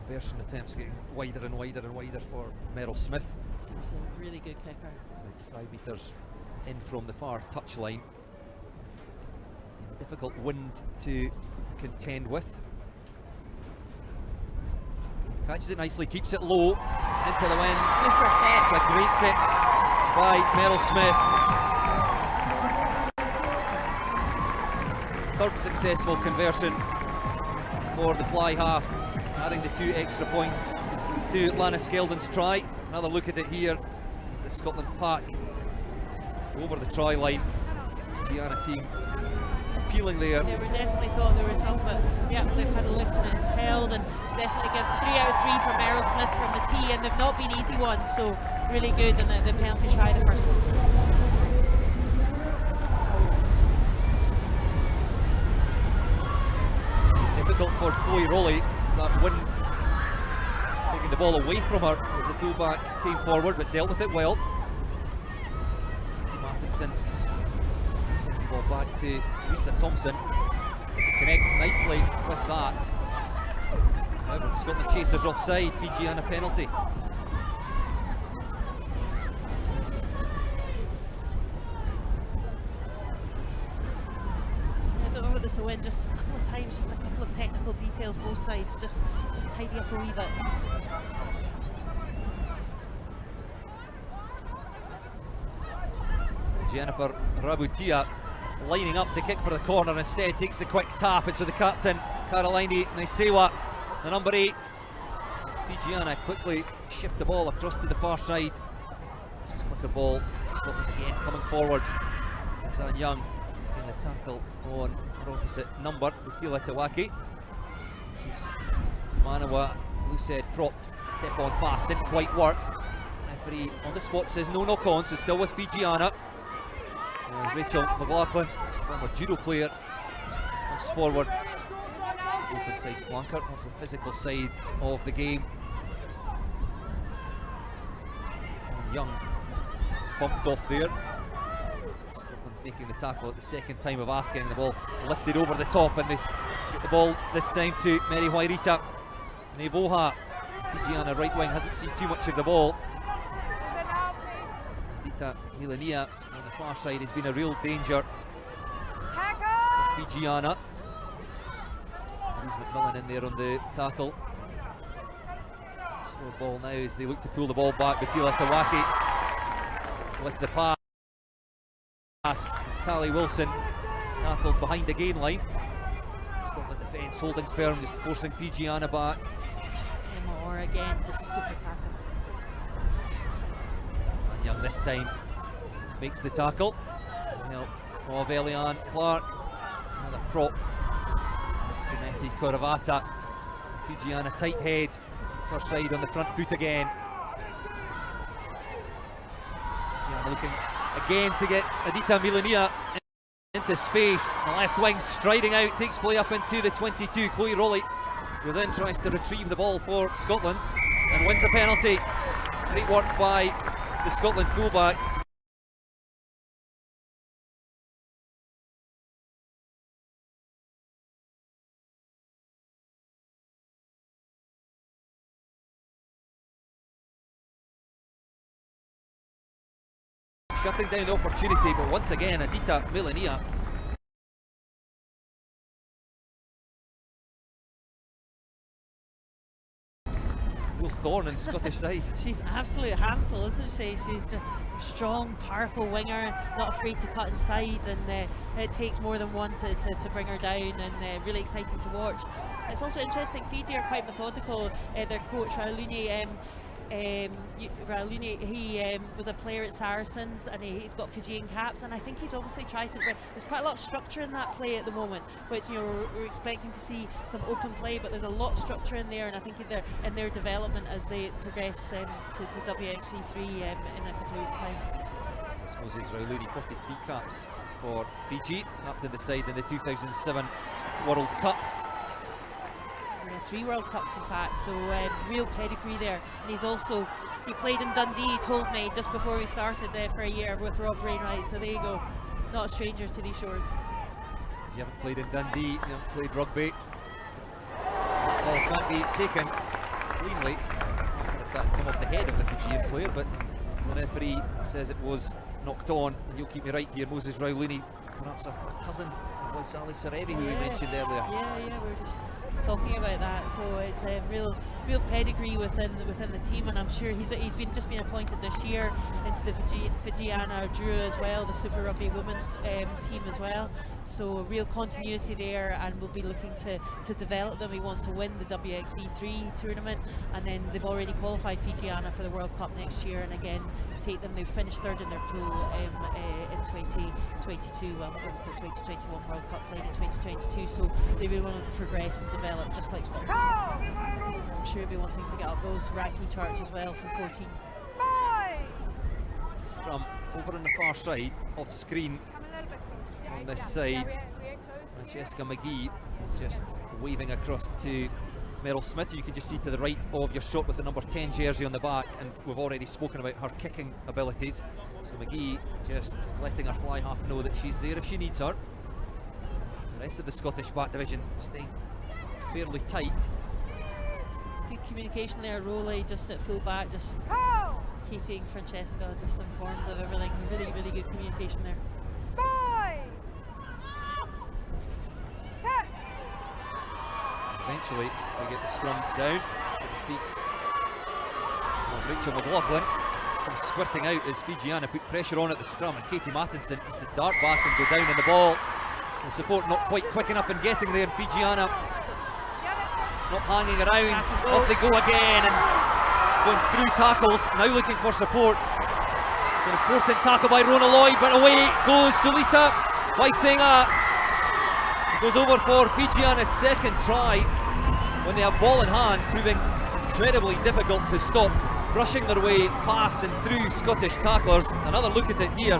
Conversion attempts getting wider and wider and wider for Meryl Smith. She's a really good kicker. 5 metres in from the far touchline. Difficult wind to contend with. Catches it nicely, keeps it low, into the wind. Super kick. It's a great kick by Meryl Smith. 3rd successful conversion for the fly half, adding the 2 extra points to Lana Skeldon's try. Another look at it here as the Scotland pack over the try line. Gianna team appealing there. Yeah, we definitely thought there was some, but yeah, they've had a look and it's held, and definitely give 3 out of 3 for Meryl Smith from the tee, and they've not been easy ones, so really good, and the penalty try, the first one. Difficult for Chloe Rowley, that wind taking the ball away from her as the fullback came forward, but dealt with it well. Martinson sends the ball back to Lisa Thompson, connects nicely with that. However, the Scotland chasers offside, Fijiana penalty. I don't know what this will win, just a couple of times, just a couple of technical details both sides, just tidy up a wee bit. Jennifer Rabutia lining up to kick for the corner, instead takes the quick tap. It's with the captain, Caroline Naisewa, the number 8. Fijiana quickly shift the ball across to the far side. This is quicker ball, Scotland again coming forward. Zan Young in the tackle on her opposite number, Utila Tawaki. Chiefs Manawa, loose head prop, tip on pass, didn't quite work. Referee on the spot says no knock on, so still with Fijiana. As Rachel McLaughlin, former judo player, comes forward. Open side flanker, that's the physical side of the game. And Young bumped off there. Scotland's making the tackle at the 2nd time of asking. The ball lifted over the top, and they get the ball this time to Mary Wairita Nevoha. Fijiana right wing hasn't seen too much of the ball. Rita Milania on the far side has been a real danger for Fijiana. Louise McMillan in there on the tackle. Slow ball now as they look to pull the ball back. Batila Tawaki with the pass. Tally Wilson tackled behind the gain line. Scotland defence holding firm, just forcing Fijiana back. Emma Orr again, just super tackle. And Young this time makes the tackle. Help of Elian Clark. Another prop. Sinethi Koravata. Fijiana tight head. It's her side on the front foot again. Fijiana looking again to get Adita Milania into space. The left wing striding out, takes play up into the 22. Chloe Rowley, who then tries to retrieve the ball for Scotland and wins a penalty. Great work by the Scotland fullback. Shutting down the opportunity, but once again Adita Milania Will Thorne in Scottish side. She's an absolute handful, isn't she? She's a strong, powerful winger, not afraid to cut inside, and it takes more than one to bring her down, and really exciting to watch. It's also interesting, Fiji are quite methodical. Their coach Rauluni, he was a player at Saracens, and he's got Fijian caps, and I think he's obviously tried to bring, there's quite a lot of structure in that play at the moment, which, you know, we're expecting to see some open play, but there's a lot of structure in there, and I think in their development as they progress to WXV3 in a couple of weeks' time. It's Moses Rauluni, 43 caps for Fiji, captained the side in the 2007 World Cup. 3 World Cups in fact, so real pedigree there. And he played in Dundee, he told me just before we started for a year with Rob Wainwright, so there you go, not a stranger to these shores. If you haven't played in Dundee, you haven't played rugby, ball can't be taken cleanly. If that came off the head of the Fijian player, but the referee says it was knocked on, and you'll keep me right here, Moses Rauluni, perhaps a cousin of Sally Sarevi, who we mentioned earlier. Yeah, we were just talking about that, so it's a real pedigree within the team, and I'm sure he's just been appointed this year into the Fijiana Drua as well, the Super Rugby women's team as well, so real continuity there, and we'll be looking to develop them. He wants to win the WXV3 tournament, and then they've already qualified Fijiana for the World Cup next year, and again take them, they've finished third in their pool in 2022, well it was the 2021 World Cup played in 2022, so they really want to progress and develop just like Scotland. I'm sure he'll be wanting to get up those ranking charts as well from 14. Scrum over on the far side, off screen on this side. Francesca McGee is just waving across to Meryl Smith. You can just see to the right of your shot with the number 10 jersey on the back, and we've already spoken about her kicking abilities. So McGee just letting her fly half know that she's there if she needs her. The rest of the Scottish back division staying fairly tight. Good communication there, Rowley just at full back, just keeping Francesca just informed of everything. Really good communication there. Eventually they get the scrum down to the feet of Rachel McLaughlin. It's come squirting out as Fijiana put pressure on at the scrum, and Katie Mattinson is to dart back and go down on the ball. The support not quite quick enough in getting there. Fijiana not hanging around. Off they go again and going through tackles, now looking for support. It's an important tackle by Rona Lloyd, but away goes Sulita Waisenga. Goes over for Fijiana's second try when they have ball in hand, proving incredibly difficult to stop, brushing their way past and through Scottish tacklers. Another look at it here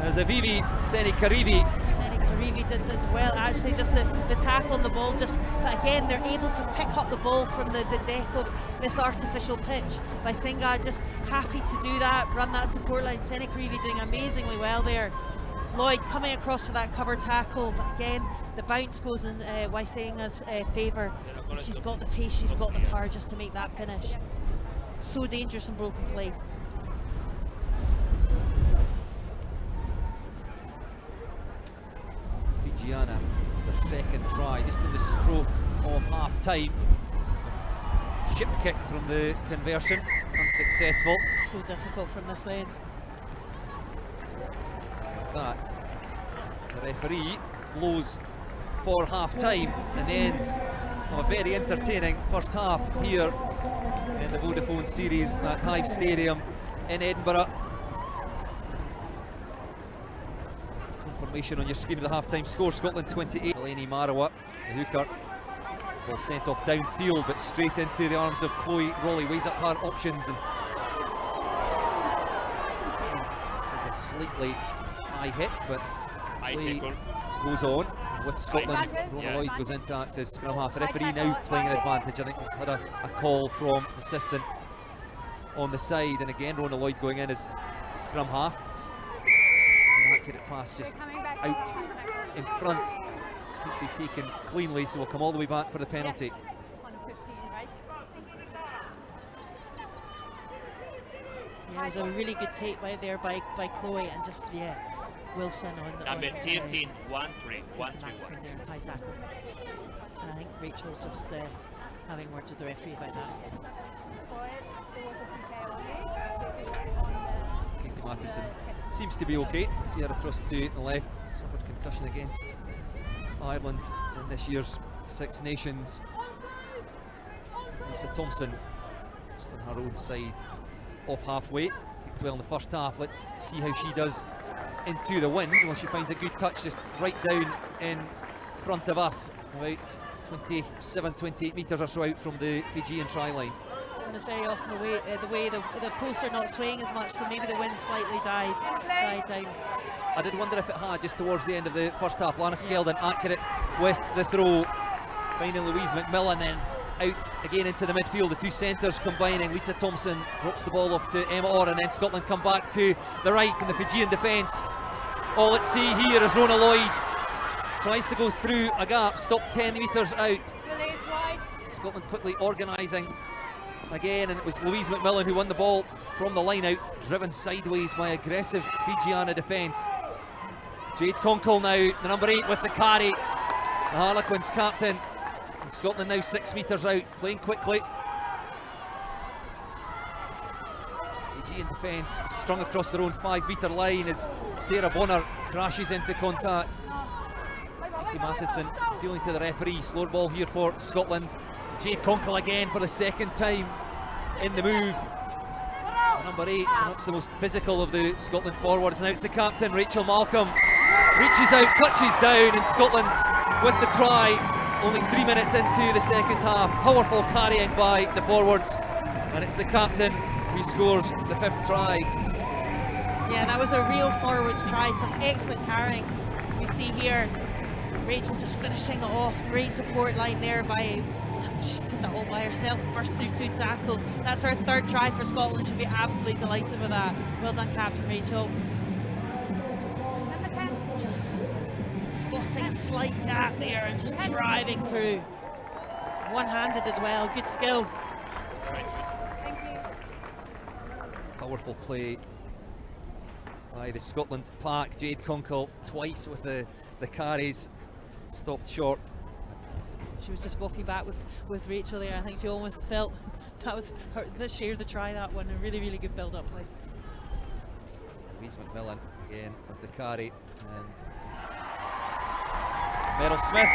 as Avivi Senikarivi did well, actually, just the tackle on the ball, just, but again they're able to pick up the ball from the deck of this artificial pitch. Waisenga just happy to do that, run that support line. Senikarivi doing amazingly well there. Lloyd coming across for that cover tackle, but again the bounce goes in Waisenga's favour. She's got the pace, she's got the power just to make that finish. So dangerous in broken play. Fijiana, their second try, just in the stroke of half time. Chip kick from the conversion, unsuccessful. So difficult from this end. That the referee blows for half time, and the end of a very entertaining first half here in the Vodafone series at Hive Stadium in Edinburgh. Information on your screen of the half-time score. Scotland 28. Eleni Marawa, the hooker. Ball sent off downfield, but straight into the arms of Chloe Rowley. Weighs up her options and it's like a slightly high hit, but play goes on with Scotland. Rona Lloyd goes into act as scrum half. The referee now playing an advantage. I think he's had a call from the assistant on the side, and again Rona Lloyd going in as scrum half. An accurate pass just out in front. Could be taken cleanly, so we'll come all the way back for the penalty. Yes. 1:15, right? Yeah, it was a really good take there by Chloe, and just Wilson on number 13, 1-3, high tackle. And I think Rachel's just having words with the referee about that. Katie Matheson seems to be okay. See her across to the left. Suffered concussion against Ireland in this year's Six Nations. Lisa Thompson just on her own side of halfway. Kicked well in the first half. Let's see how she does into the wind. Well, she finds a good touch just right down in front of us, about 27, 28 metres or so out from the Fijian try line. And it's very often the way the posts are not swaying as much, so maybe the wind slightly died down. I did wonder if it had just towards the end of the first half. Lana Skeldon accurate with the throw, finding Louise McMillan, then out again into the midfield. The two centres combining. Lisa Thompson drops the ball off to Emma Orr, and then Scotland come back to the right in the Fijian defence. All at sea here is Rona Lloyd. Tries to go through a gap, stopped 10 metres out. Scotland quickly organising again, and it was Louise McMillan who won the ball from the line out, driven sideways by aggressive Fijiana defence. Jade Conkle now, the number 8 with the carry, the Harlequins captain. And Scotland now 6 metres out, playing quickly. Fijian defence strung across their own 5 metre line as Sarah Bonner crashes into contact. Katie Matheson appealing to the referee. Slower ball here for Scotland. Jade Conkle again for the second time in the move. Number 8, perhaps the most physical of the Scotland forwards. Now it's the captain, Rachel Malcolm. Reaches out, touches down, and Scotland with the try. Only 3 minutes into the second half. Powerful carrying by the forwards. And it's the captain who scores the 5th try. Yeah, that was a real forwards try. Some excellent carrying. You see here, Rachel just finishing it off. Great support line there by... She did that all by herself, first through 2 tackles. That's her 3rd try for Scotland. She'll be absolutely delighted with that. Well done, Captain Rachel. Just spotting a slight gap there and just driving through. One-handed as well, good skill. Thank you. Powerful play by the Scotland pack. Jade Conkle twice with the carries, stopped short. She was just walking back with Rachel there. I think she almost felt that was her that shared the try, that one. A really, really good build-up play. Louise McMillan again with the carry, and Meryl Smith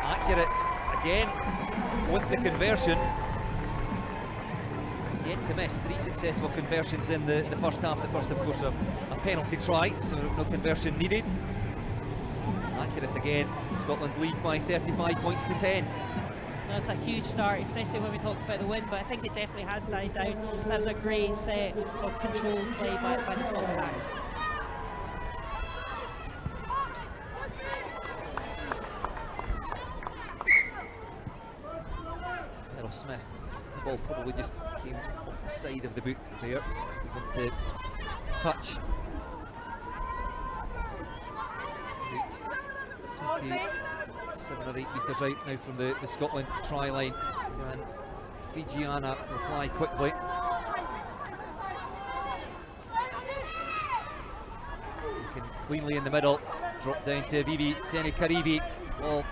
accurate again with the conversion. Yet to miss 3 successful conversions in the first half. The first, of course, a penalty try, so no conversion needed. Accurate again. Scotland lead by 35 points to 10. That's a huge start, especially when we talked about the wind, but I think it definitely has died down. That was a great set of controlled play by the Scotland pack. Meryl Smith, the ball probably just came off the side of the boot there. This goes into touch. 27 or 8 metres out now from the Scotland try line. Can Fijiana reply quickly? Taken cleanly in the middle, dropped down to Vivi Senikarivi. Ball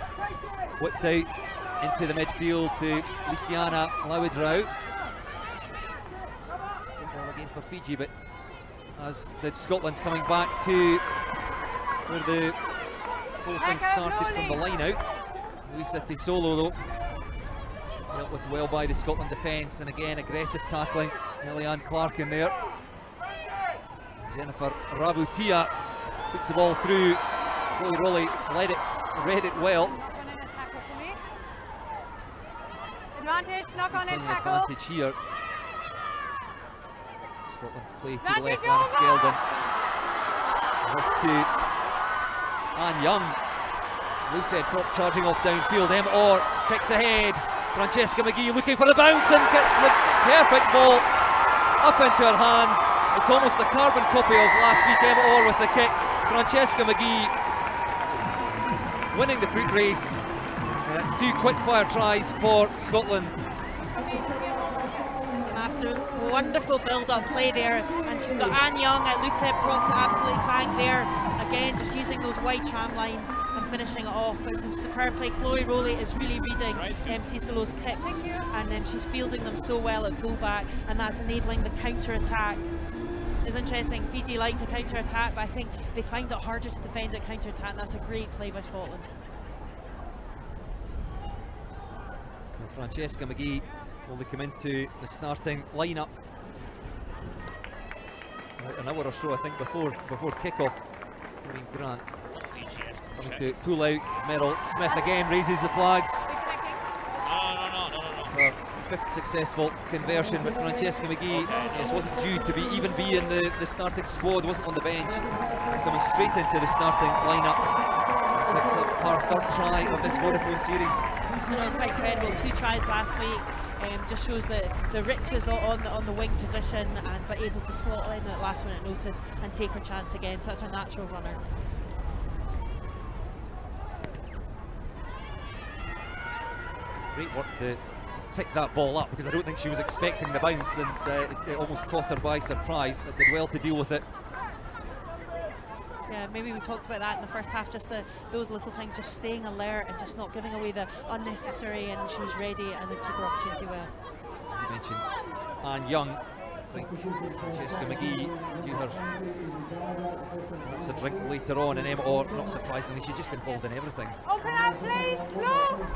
whipped out into the midfield to Litiana Lawidrau. Still ball again for Fiji, but as did Scotland, coming back to where the whole thing started from the line out. Luisa Tisolo though dealt with well by the Scotland defence, and again aggressive tackling. Eliane Clark in there. Jennifer Rabutia puts the ball through. Chloe Rowley read it well. Knock on in a tackle for me. Advantage, knock on in Playing tackle. advantage here. Scotland play to the Advantage left, Lana over. Skeldon. Off to Anne Young. Loose head prop charging off downfield. Emma Orr kicks ahead. Francesca McGee looking for the bounce and gets the perfect ball up into her hands. It's almost a carbon copy of last week. Emma Orr with the kick. Francesca McGee winning the foot race. And that's 2 quick-fire tries for Scotland. After wonderful build-up play there, and she's got Anne Young at loose head prop to absolutely fang there. Again, just using those wide tram lines and finishing it off. It's some superb play. Chloe Rowley is really reading Tisolo's kicks, and she's fielding them so well at fullback, and that's enabling the counter-attack. It's interesting, Fiji like to counter-attack, but I think they find it harder to defend at counter-attack, and that's a great play by Scotland. And Francesca McGee will come into the starting lineup about an hour or so, I think, before kick-off. Maureen Grant having to pull out. Meryl Smith again raises the flags. Her 5th successful conversion, but Francesca McGee wasn't due to even be in the starting squad, wasn't on the bench. Coming straight into the starting lineup. Picks up her 3rd try of this Vodafone series. Quite credible, 2 tries last week. Just shows that the riches on the wing position, but able to slot in at last minute notice and take her chance again. Such a natural runner. Great work to pick that ball up, because I don't think she was expecting the bounce, and it almost caught her by surprise, but did well to deal with it. Yeah, maybe we talked about that in the first half, just those little things, just staying alert and just not giving away the unnecessary, and she was ready and it took her opportunity well. You mentioned Anne Young. I think Francesca McGee to her perhaps a drink later on, and Emma Orr, not surprisingly, she's just involved in everything. Open up, please. No.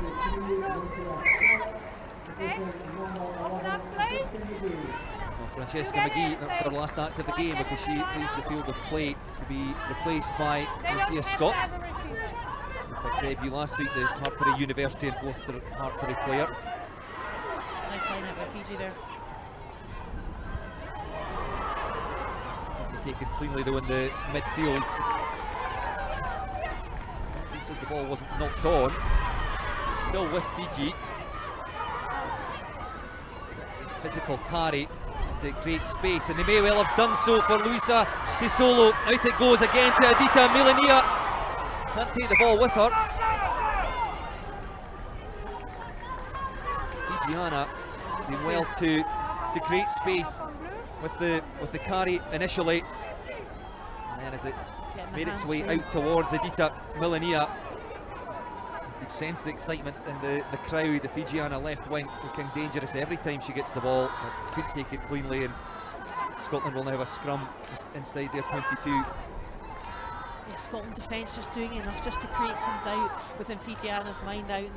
Okay. Open up, please. Well, Francesca McGee, that's her last act of the game, because she leaves the field of play to be replaced by Lucia Scott. With her debut last week, the Hartpury University and Gloucester Hartpury player. Nice line out by Fiji there. Taken cleanly though in the midfield. He says the ball wasn't knocked on. She's still with Fiji. Physical carry to create space, and they may well have done so for Luisa Tisolo. Out it goes again to Adita Milania. Can't take the ball with her. Fijiana doing well to create space with the carry initially, and then as it made its way out towards Adita Milania, you could sense the excitement in the crowd. The Fijiana left wing looking dangerous every time she gets the ball, but couldn't take it cleanly, and Scotland will now have a scrum just inside their 22. Yeah, Scotland defence just doing enough just to create some doubt within Fijiana's mind out in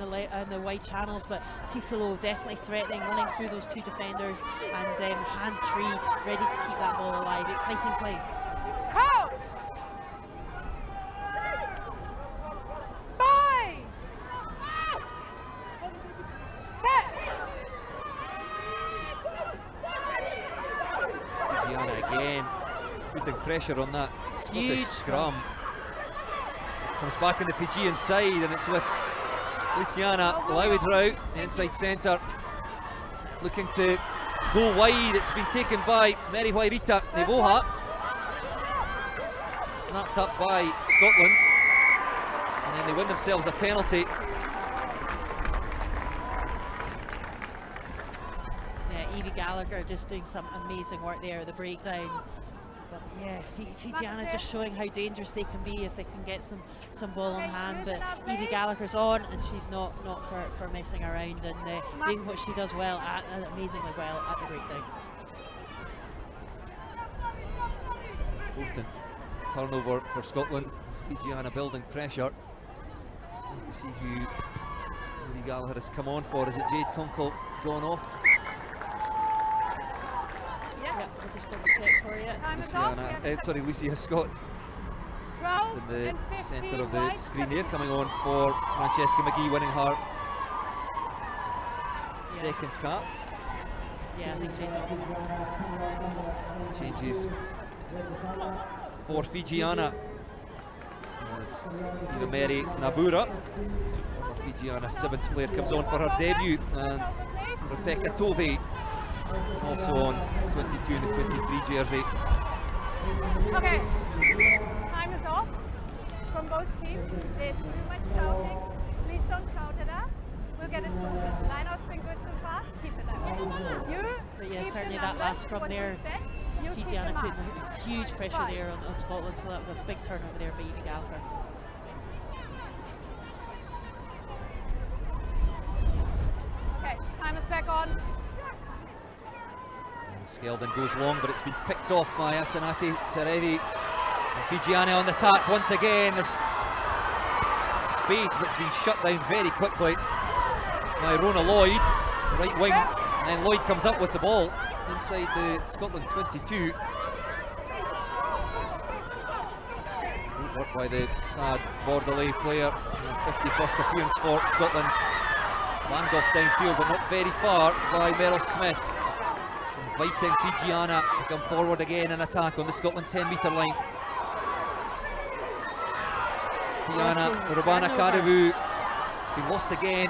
the wide channels, but Tisolo definitely threatening, running through those 2 defenders, and hands-free, ready to keep that ball alive. Exciting play. Coach. 5. Set. Fijiana again putting pressure on that Scottish scrum. Comes back on the Fijian side, and it's with Litiana Lawidrau, inside centre, looking to go wide. It's been taken by Mary Wairita Nevoha. Snapped up by Scotland, and then they win themselves a penalty. Yeah, Evie Gallagher just doing some amazing work there at the breakdown. But yeah, Fijiana just showing how dangerous they can be if they can get some ball on hand. But Evie Gallagher's on, and she's not for messing around, and doing what she does well, amazingly well at the breakdown. Important turnover for Scotland. It's Fijiana building pressure. Just trying to see who Evie Gallagher has come on for. Is it Jade Kunkel gone off? Yeah, we'll just double check for you. Lucia Scott. 12. Just in the centre of the screen there, coming on for Francesca McGee, winning her second cap. Yeah, I think Changes for Fijiana as Eva Mary Nabura, Fijiana Sevens player, comes on for her debut, and Rebecca Tovey also on 22 and the 23 jersey. Okay, time is off from both teams. There's too much shouting. Please don't shout at us. We'll get it sorted. Line-out's been good so far. Keep it that way. But yeah, keep certainly the that last numbers, scrum what you there, said. You keep Fijiana them took up. huge pressure there on Scotland, so that was a big turnover there by Evie Gallagher. Okay, time is back on. Skeldon goes long, but it's been picked off by Asanati Serevi. Fijiana on the attack once again. There's space, but it's been shut down very quickly by Rona Lloyd, right wing. And then Lloyd comes up with the ball inside the Scotland 22. Great work by the Stade Bordelais player. 51st appearance for Scotland. Land off downfield, but not very far by Meryl Smith. Inviting Fijiana to come forward again in attack on the Scotland 10-metre line. Fijiana, Urbana Karavu, it's been lost again.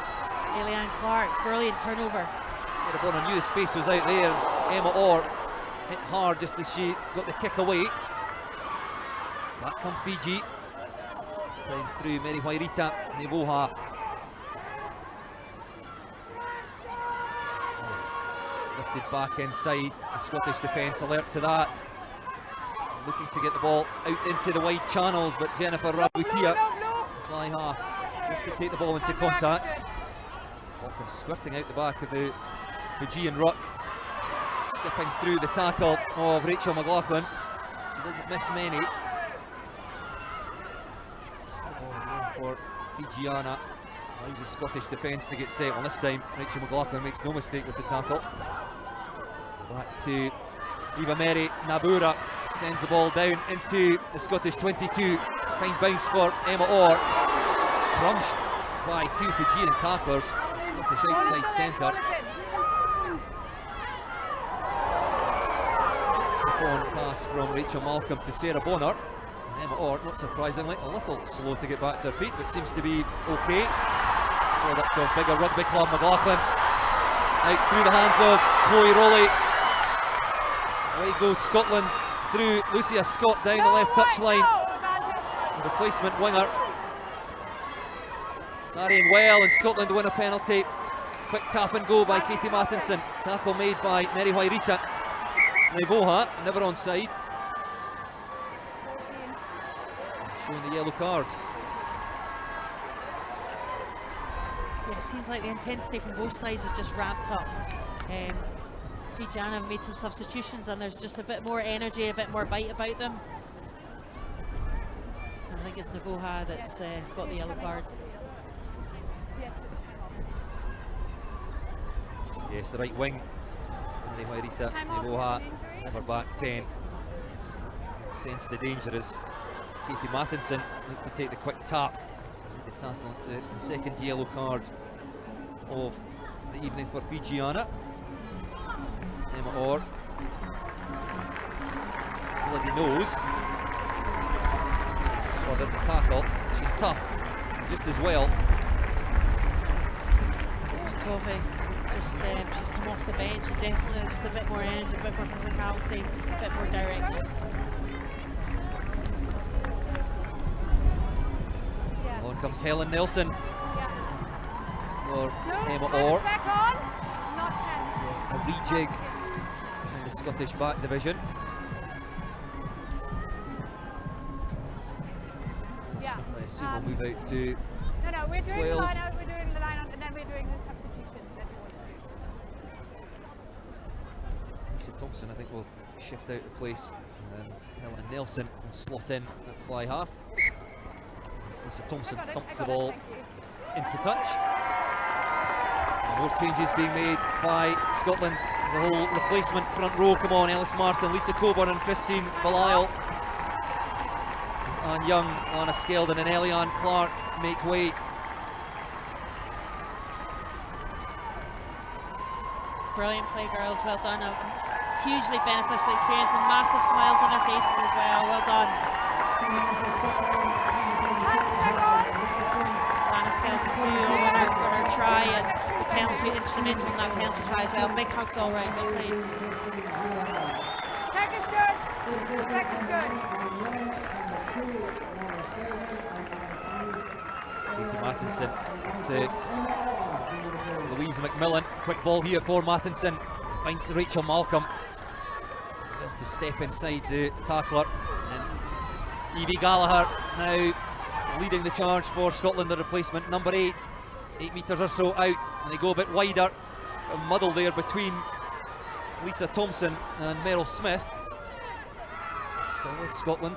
Eliane Clark, brilliant turnover. Sarah Bonner knew the space was out there. Emma Orr hit hard just as she got the kick away. Back come Fiji. This time through Mary Wairita Nevoha. Lifted back inside, the Scottish defence alert to that. Looking to get the ball out into the wide channels, but Jennifer Rabutia, fly half, wants to take the ball into contact. Ball comes squirting out the back of the Fijian ruck. Skipping through the tackle of Rachel McLaughlin. She didn't miss many. Slow ball again for Fijiana. Allows the Scottish defence to get set. Well, this time Rachel McLaughlin makes no mistake with the tackle. Back to Eva Mary Nabura, sends the ball down into the Scottish 22. Fine bounce for Emma Orr. Crunched by two Fijian tacklers. Scottish outside centre. Tip-on pass from Rachel Malcolm to Sarah Bonner. And Emma Orr, not surprisingly, a little slow to get back to her feet, but seems to be okay. Product of bigger rugby club, McLaughlin. Out through the hands of Chloe Rowley. Away goes Scotland through Lucia Scott down the left touchline. Replacement winger. Carrying well, and Scotland win a penalty. Quick tap and go by Katie Mattinson. Tackle made by Mary Wairita Nevoha, never onside. Showing the yellow card. Yeah, it seems like the intensity from both sides is just ramped up. Fijiana have made some substitutions and there's just a bit more energy, a bit more bite about them. I think it's Nevoha that's got the yellow card. Yes, the right wing. Mary Wairita Nevoha, never back 10. Sense the danger as Katie Mattinson looked to take the quick tap. The tackle, it's the second yellow card of the evening for Fijiana. Emma Orr, bloody nose. Well, the tackle, she's tough, just as well. Tovey, just she's come off the bench and definitely just a bit more energy, a bit more physicality, a bit more directness. On comes Helen Nelson for Emma Orr. A rejig in the Scottish back division. Yeah. I assume we'll move out to No, we're doing 12. the line out, we're doing the line out, and then we're doing the substitutions that we want to do. Lisa Thompson, I think, will shift out the place, and Helen Nelson will slot in at fly half. Lisa Thompson thumps the ball into touch. And more changes being made by Scotland. There's a whole replacement front row. Come on, Ellis Martin, Lisa Coburn and Christine Belisle. As and young Lana Skeldon and Eliane Clark make way. Brilliant play, girls, well done. A hugely beneficial experience and massive smiles on their faces as well. Well done. Lana Skeldon too on her try, and the penalty, instrumental in that penalty try as well. Big hugs all round, well played. Second's good. Second's good. Katie Mattinson to Louise McMillan. Quick ball here for Mattinson. Finds Rachel Malcolm. To step inside the tackler. And Evie Gallagher now leading the charge for Scotland, the replacement number 8. 8 metres or so out, and they go a bit wider. A muddle there between Lisa Thompson and Meryl Smith. Still with Scotland.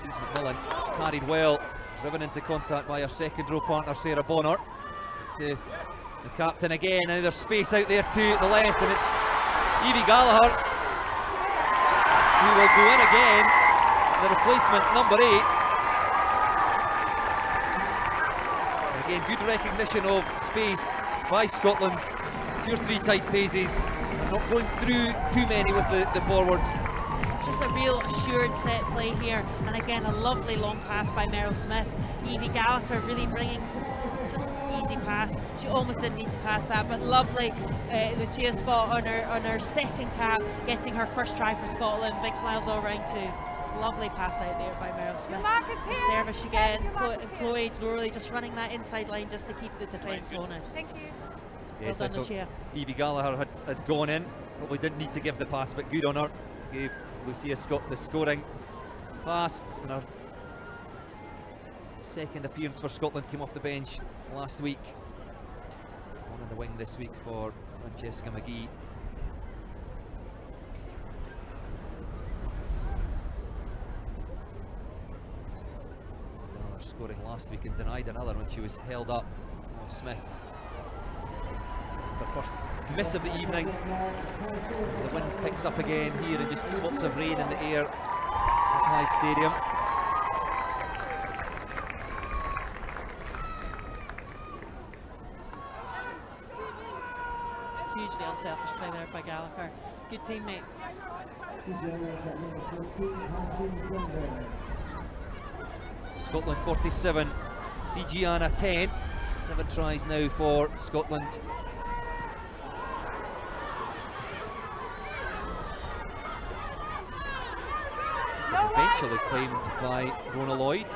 Louise McMillan is carried well, driven into contact by her second row partner Sarah Bonner. To the captain again, now there's space out there to the left, and it's Evie Gallagher who will go in again, the replacement number 8. And again, good recognition of space by Scotland. 2 or 3 tight phases, and not going through too many with the forwards. This is just a real assured set play here, and again a lovely long pass by Meryl Smith. Evie Gallagher really bringing just easy pass. She almost didn't need to pass that, but lovely. Lucia Scott on her second cap, getting her first try for Scotland. Big smiles all round too. Lovely pass out there by Meryl Smith. The service again, Chloe Lorley just running that inside line just to keep the defence honest. Thank you. Yes, Well I done, thought Lucia. Evie Gallagher had gone in, probably didn't need to give the pass, but good on her. Gave Lucia Scott the scoring pass, and her second appearance for Scotland came off the bench last week. On in the wing this week for Francesca McGee. Gallagher scoring last week and denied another when she was held up. Oh, Smith. The first miss of the evening as the wind picks up again here and just spots of rain in the air at Hyde Stadium. Hugely unselfish play there by Gallagher. Good teammate. So Scotland 47, Fijiana 10. 7 tries now for Scotland. Eventually claimed by Rona Lloyd.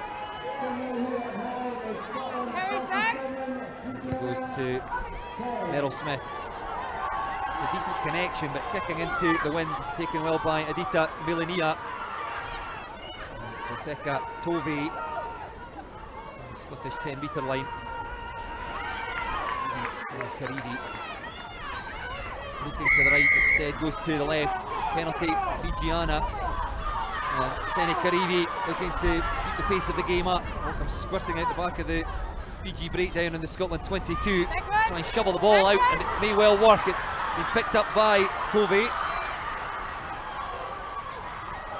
Carried back. It goes to Meryl Smith. It's a decent connection, but kicking into the wind, taken well by Adita Milinia. Rebecca Tovey on the Scottish 10-metre line. Karivi just looking to the right, instead goes to the left. Penalty, Fijiana. Seni Karivi looking to keep the pace of the game up. Malcolm squirting out the back of the Fiji breakdown in the Scotland 22. Try and shovel the ball out, and it may well work. It's been picked up by Tovey.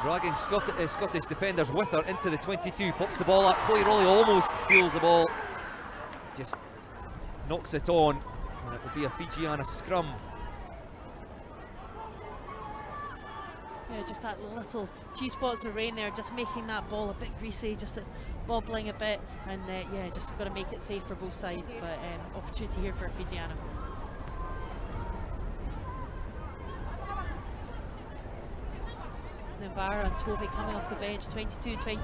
Dragging Scottish defenders with her into the 22. Pops the ball up. Chloe Rowley almost steals the ball. Just knocks it on, and it will be a Fijiana scrum. Yeah, just that little few spots of rain there, just making that ball a bit greasy, just it's bobbling a bit, and yeah, just got to make it safe for both sides. But opportunity here for Fijiana. Then Barra and Tovey coming off the bench, 22, 23,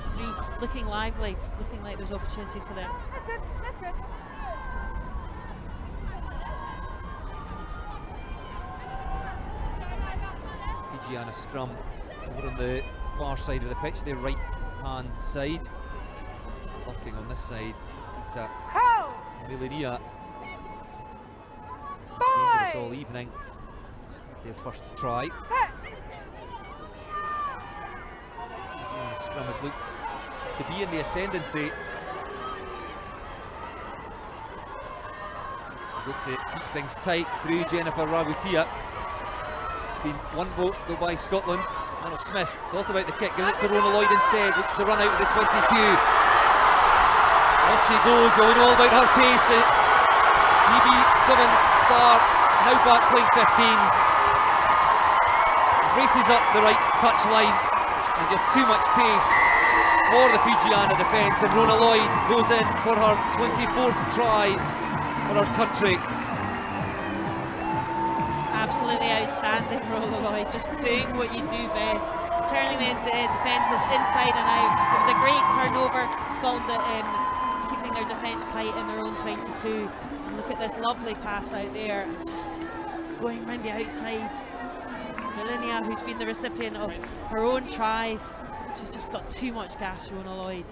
looking lively, looking like there's opportunities for them. That's good. That's good. Fijiana scrum over on the far side of the pitch, their right hand side. Lurking on this side, Ita Milinia. Dangerous all evening. Their first try. Fijiana scrum has looked to be in the ascendancy. Good to keep things tight through Jennifer Rawutia. It's been one vote though by Scotland, Meryl Smith thought about the kick, gives it to Rona Lloyd instead, looks to run out of the 22. Off she goes, oh, we know all about her pace. The GB Sevens star, now back playing 15s. Races up the right touch line, and just too much pace for the Fijiana defence, and Rona Lloyd goes in for her 24th try for her country. Absolutely outstanding, Rona Lloyd, just doing what you do best, turning the defences inside and out. It was a great turnover. Scotland keeping their defence tight in their own 22. And look at this lovely pass out there, just going round the outside. Melinia, who's been the recipient of her own tries, she's just got too much gas, Rona Lloyd.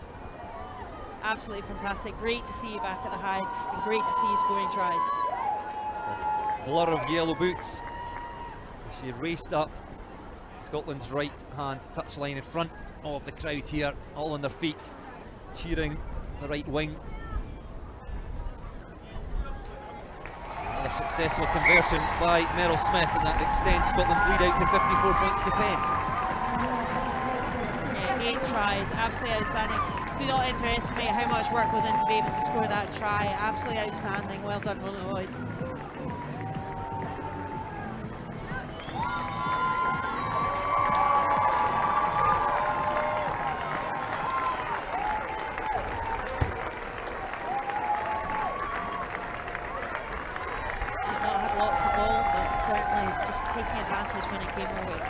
Absolutely fantastic. Great to see you back at the high, and great to see you scoring tries. Blur of yellow boots. She raced up Scotland's right hand touchline in front of the crowd here, all on their feet, cheering the right wing. Another successful conversion by Meryl Smith, and that extends Scotland's lead out to 54 points to 10. Yeah, 8 tries, absolutely outstanding. Do not underestimate how much work goes into being able to score that try. Absolutely outstanding. Well done, Rona Lloyd. Taking advantage when it came her way.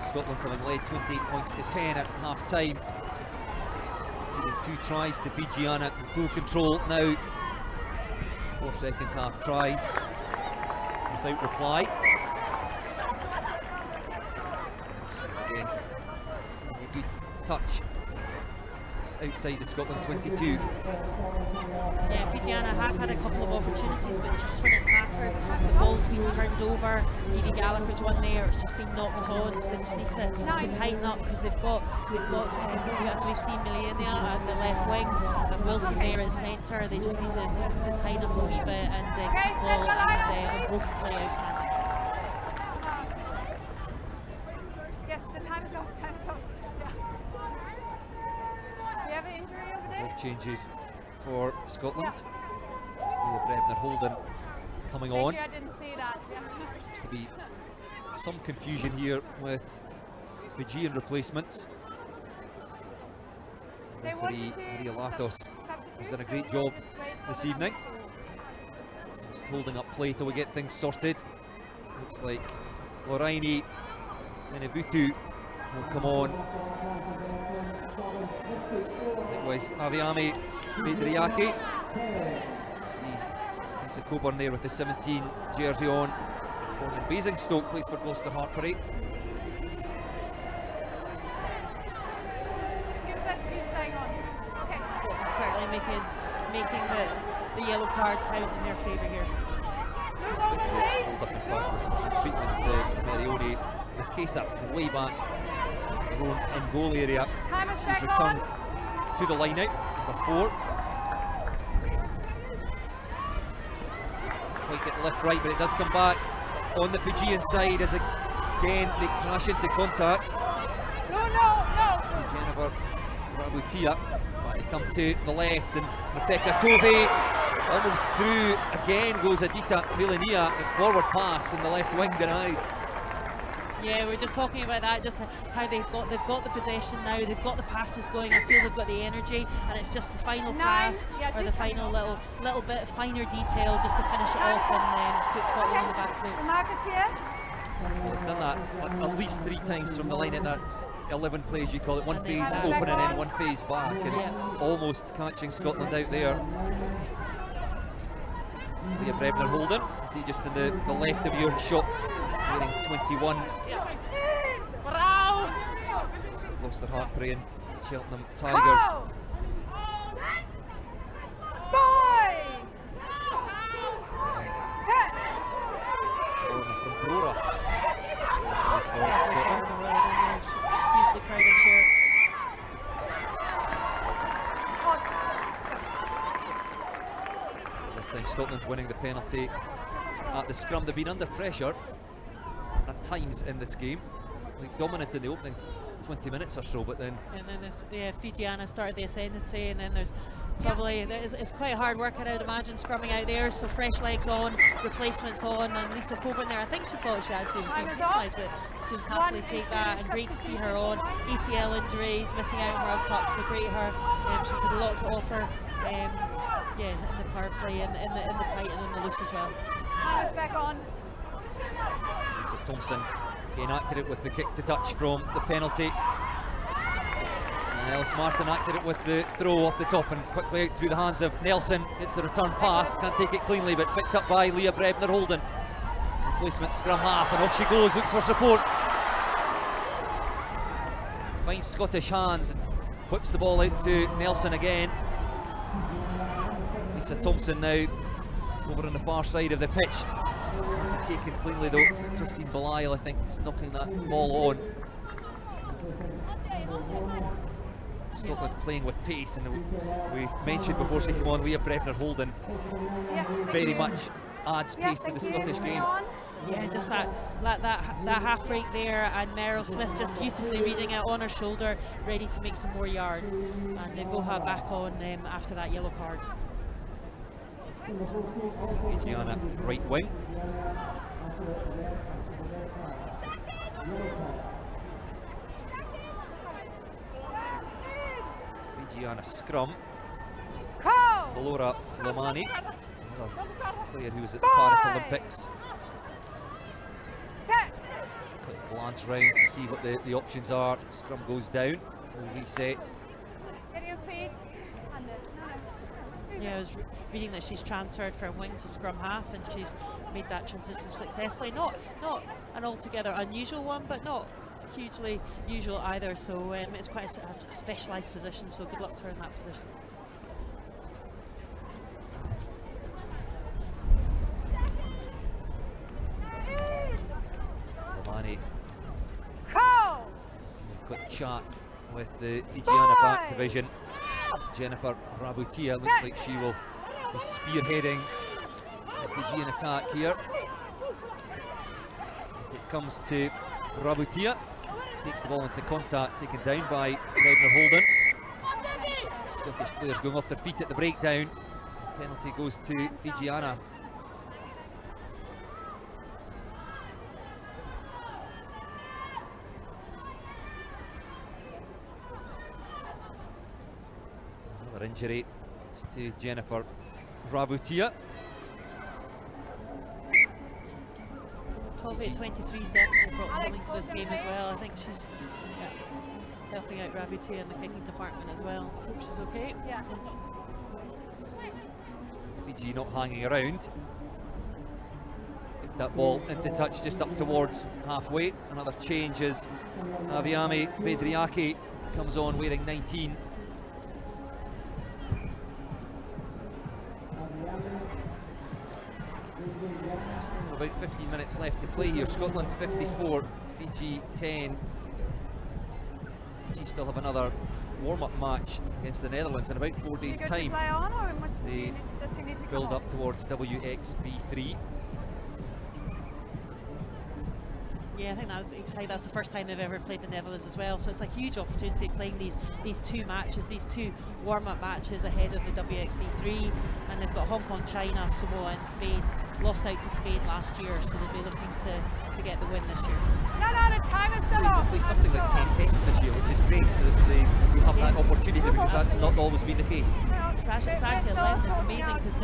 Scotland having led 28 points to 10 at half time. Seeing 2 tries to Fijiana in full control now. 4 second half tries without reply. Smith again, a good touch just outside the Scotland 22. Yeah, Fijiana have had a couple of opportunities, but just when it's mattered, the ball's been turned over. Evie Gallagher's one there, it's just been knocked on, so they just need to tighten up, because they've got as we've seen, Melania at the left wing and Wilson there at centre. They just need to tighten up a wee bit and keep the ball and unbroken play outstanding. Yes, the time is up. Yeah. Do you have an injury over there? More changes for Scotland. Leah Brebner Holden coming on. I didn't see that. Yeah. Seems to be some confusion here with Fijian replacements. Referee Maria Latos has done a great job this evening. Just holding up play till we get things sorted. Looks like Loraini Senebutu will come on. It was Aviami Bedriaki. See Lisa Coburn there with the 17 jersey on. Born in Basingstoke, plays for Gloucester Hartpury. Certainly making the yellow card count in their favour here. Hold up in fact with special treatment to Marioni Nakesa way back in goal area. She's returned to the line out, number 4. Doesn't quite get left right, but it does come back on the Fijian side as again they crash into contact. No. Jennifer Rabutia, but they come to the left, and Rebecca Tovey almost through. Again goes Adita Melania, the forward pass in the left wing denied. Yeah, we're just talking about that, just how they've got the possession now, they've got the passes going. I feel they've got the energy, and it's just the final pass or the final little bit of finer detail just to finish it off and put Scotland on the back foot. Marcus here. They've done that at least 3 times from the line at that 11 play, as you call it. One phase open and then one phase back, and almost catching Scotland out there. Leah Brebner Holden, see just in the left of your shot, wearing 21. So Gloucester Hartpury and Cheltenham Tigers. Boy! Set! Corner from Brora. Plays for Scotland. Hugely proud of shirt. This time Scotland winning the penalty at the scrum. They've been under pressure. at times in this game. Like dominant in the opening 20 minutes or so, but then... And then there's, Fijiana started the ascendancy, and then there's probably, it's quite hard work, I'd imagine, scrumming out there, so fresh legs on, replacements on, and Lisa Coburn there, I think she thought she actually was being penalised, but she'll happily take that, and great to see her on. ACL injuries, missing out on World Cup, so great her. She's got a lot to offer, in the power play, in the tight and in the loose as well. Hannah's back on. Lisa Thompson inaccurate with the kick to touch from the penalty. And Ellis Martin accurate with the throw off the top and quickly out through the hands of Nelson. It's the return pass, can't take it cleanly, but picked up by Leah Brebner Holden. Replacement scrum half, and off she goes, looks for support. Finds Scottish hands and whips the ball out to Nelson again. Lisa Thompson now over on the far side of the pitch. Can't be taken cleanly though. Christine Belisle, I think, is knocking that ball on. Scotland playing with pace, and we mentioned before she came on, Leah Brebner Holden very much adds pace to the Scottish game. Yeah, just that half break there, and Meryl Smith just beautifully reading it on her shoulder, ready to make some more yards. And then Boha back on after that yellow card. Fijiana right wing. Fijiana scrum. Laura Lamani, another player who was at the Paris Olympics. Quick glance round to see what the options are. Scrum goes down, we'll reset. Get your feet. Yeah, I was reading that she's transferred from wing to scrum half, and she's made that transition successfully. Not an altogether unusual one, but not hugely usual either. So it's quite a specialised position. So good luck to her in that position. Lamani. Quick chat with the Fijiana back division. It's Jennifer Rabutia. Looks like she will be spearheading the Fijian attack here. It comes to Rabutia. Takes the ball into contact, taken down by Brebner Holden. Scottish players going off their feet at the breakdown. Penalty goes to Fijiana. Another injury to Jennifer Rabutia. 12-8-23's definitely brought something to this game as well. I think she's helping out Rabutia in the kicking department as well. Hope she's okay. Yeah. Fiji not hanging around. Get that ball into touch just up towards halfway. Another change as Aviami Bedriaki comes on wearing 19. Still about 15 minutes left to play here. Scotland 54, Fiji 10. Fiji still have another warm-up match against the Netherlands in about 4 days' time. They build up towards WXV3. Yeah, I think that would be exciting. That's the first time they've ever played the Netherlands as well, so it's a huge opportunity playing these two matches, these two warm-up matches ahead of the WXV3, and they've got Hong Kong, China, Samoa and Spain. Lost out to Spain last year, so they'll be looking to get the win this year. No, the time is still off. They play something like 10 tests this year, which is great, so that they have that opportunity, because that's not always been the case. It's actually 11. It's amazing, because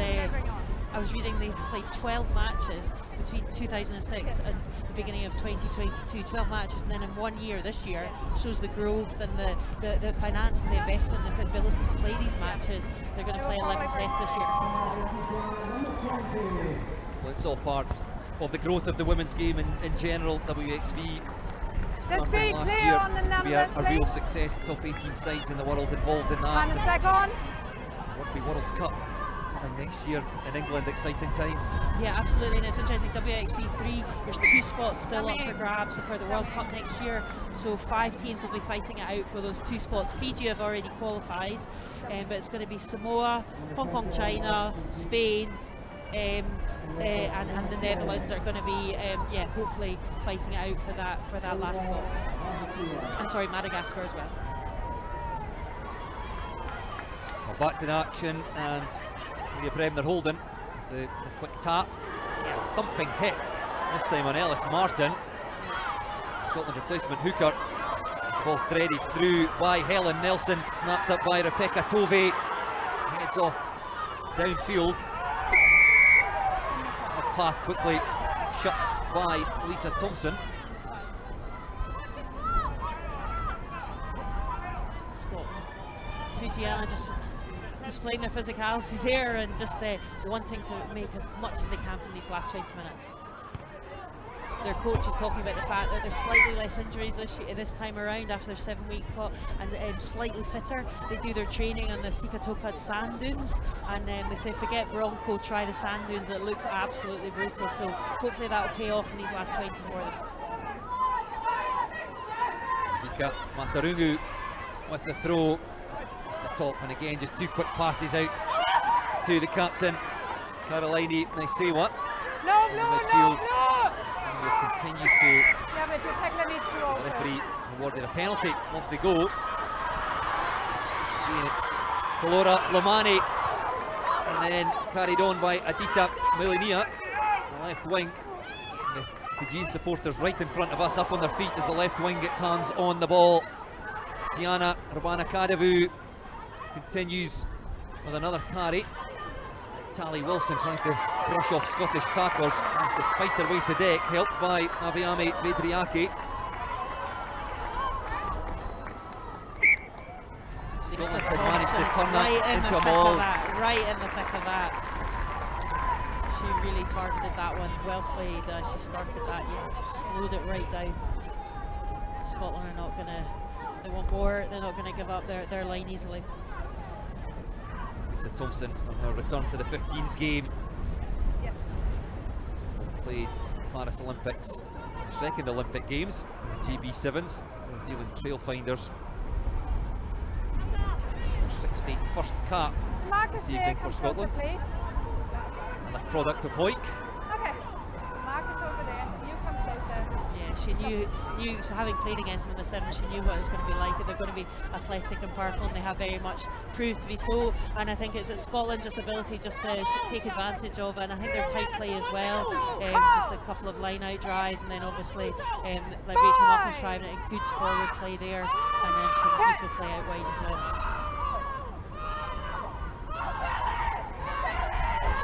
I was reading they played 12 matches between 2006 and the beginning of 2022, 12 matches, and then in 1 year this year shows the growth and the finance and the investment and the ability to play these matches. They're going to play 11 tests this year. Well, it's all part of the growth of the women's game in general. WXV started last year to be a real success. Top 18 sides in the world involved in that. Hannah's back on. Rugby World Cup coming next year in England, exciting times. Yeah, absolutely, and it's interesting. WXV3, there's 2 spots still up for grabs for the World Cup next year, so 5 teams will be fighting it out for those 2 spots. Fiji have already qualified, but it's going to be Samoa, Hong Kong, China, Spain, and the Netherlands are going to be, yeah, hopefully fighting it out for that last spot. And sorry, Madagascar as well. Well, back to the action, and Leah Bremner Holden, the quick tap, yeah, thumping hit, this time on Ellis Martin. Scotland replacement hooker. Ball threaded through by Helen Nelson, snapped up by Rebecca Tovey, heads off downfield. A path quickly shut by Lisa Thompson. Scotland, Fijiana just displaying their physicality there and just wanting to make as much as they can from these last 20 minutes. Their coach is talking about the fact that there's slightly less injuries this time around after their 7-week plot, and slightly fitter. They do their training on the Sikatokad sand dunes, and they say forget Bronco, try the sand dunes. It looks absolutely brutal, so hopefully that will pay off in these last 20 for them. Mika Matarungu with the throw at the top, and again just 2 quick passes out to the captain, Caroline Naisewa. No, no. Will continue to. Yeah, but the tackler needs to The referee awarded a penalty. Off they go. Again, it's Kalora Lomani, and then carried on by Adita Melinia, the left wing. And the Fijian supporters right in front of us, up on their feet as the left wing gets hands on the ball. Diana Rabanakadavu continues with another carry. Tally Wilson trying to brush off Scottish tacklers, has to fight their way to deck, helped by Aviami Vedriaki. Scotland had managed to turn that into a maul. Right in the thick of that. She really targeted that one. Well played. She started that, yeah, just slowed it right down. Scotland are not going to, they want more, they're not going to give up their line easily. Lisa Thompson on her return to the 15s game. Yes. Played Paris Olympics, second Olympic Games, GB7s, New Zealand Trailfinders. Their 16th first cap Marcus, this evening for Scotland. please. Another product of Hoyk. Okay, Marcus over there, you come closer. Yeah, she knew, so having played against them in the 7, she knew what it was going to be like. They're going to be athletic and powerful, and they have very much proved to be so. And I think it's Scotland's just ability just to take advantage of, and I think their tight play as well. Just a couple of line-out drives, and then obviously like Rachel Malcolm's driving it, a good forward play there, and then some beautiful play out wide as well.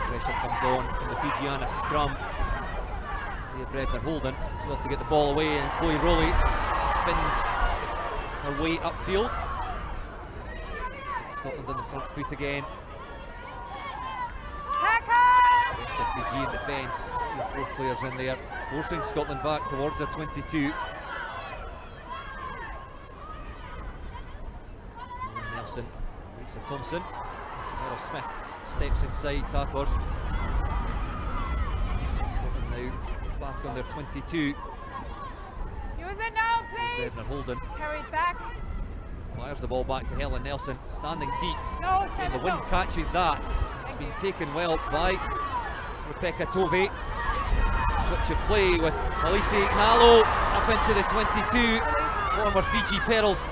Pressure comes on from the Fijiana scrum. Leah Bremner Holden as well to get the ball away, and Chloe Rowley spins her way upfield. Scotland on the front foot again. Aggressive Fijian defence. 4 players in there, forcing Scotland back towards their 22. Nelson, Lisa Thompson, Tamara Smith steps inside tacklers. Scotland now back on their 22. Use it now, please. Bremner Holden Carried back. fires the ball back to Helen Nelson, standing deep, No, and the wind catches that. It's been taken well by Rebecca Tovey. Switch of play with Elise Nalo up into the 22. Former Fiji Perils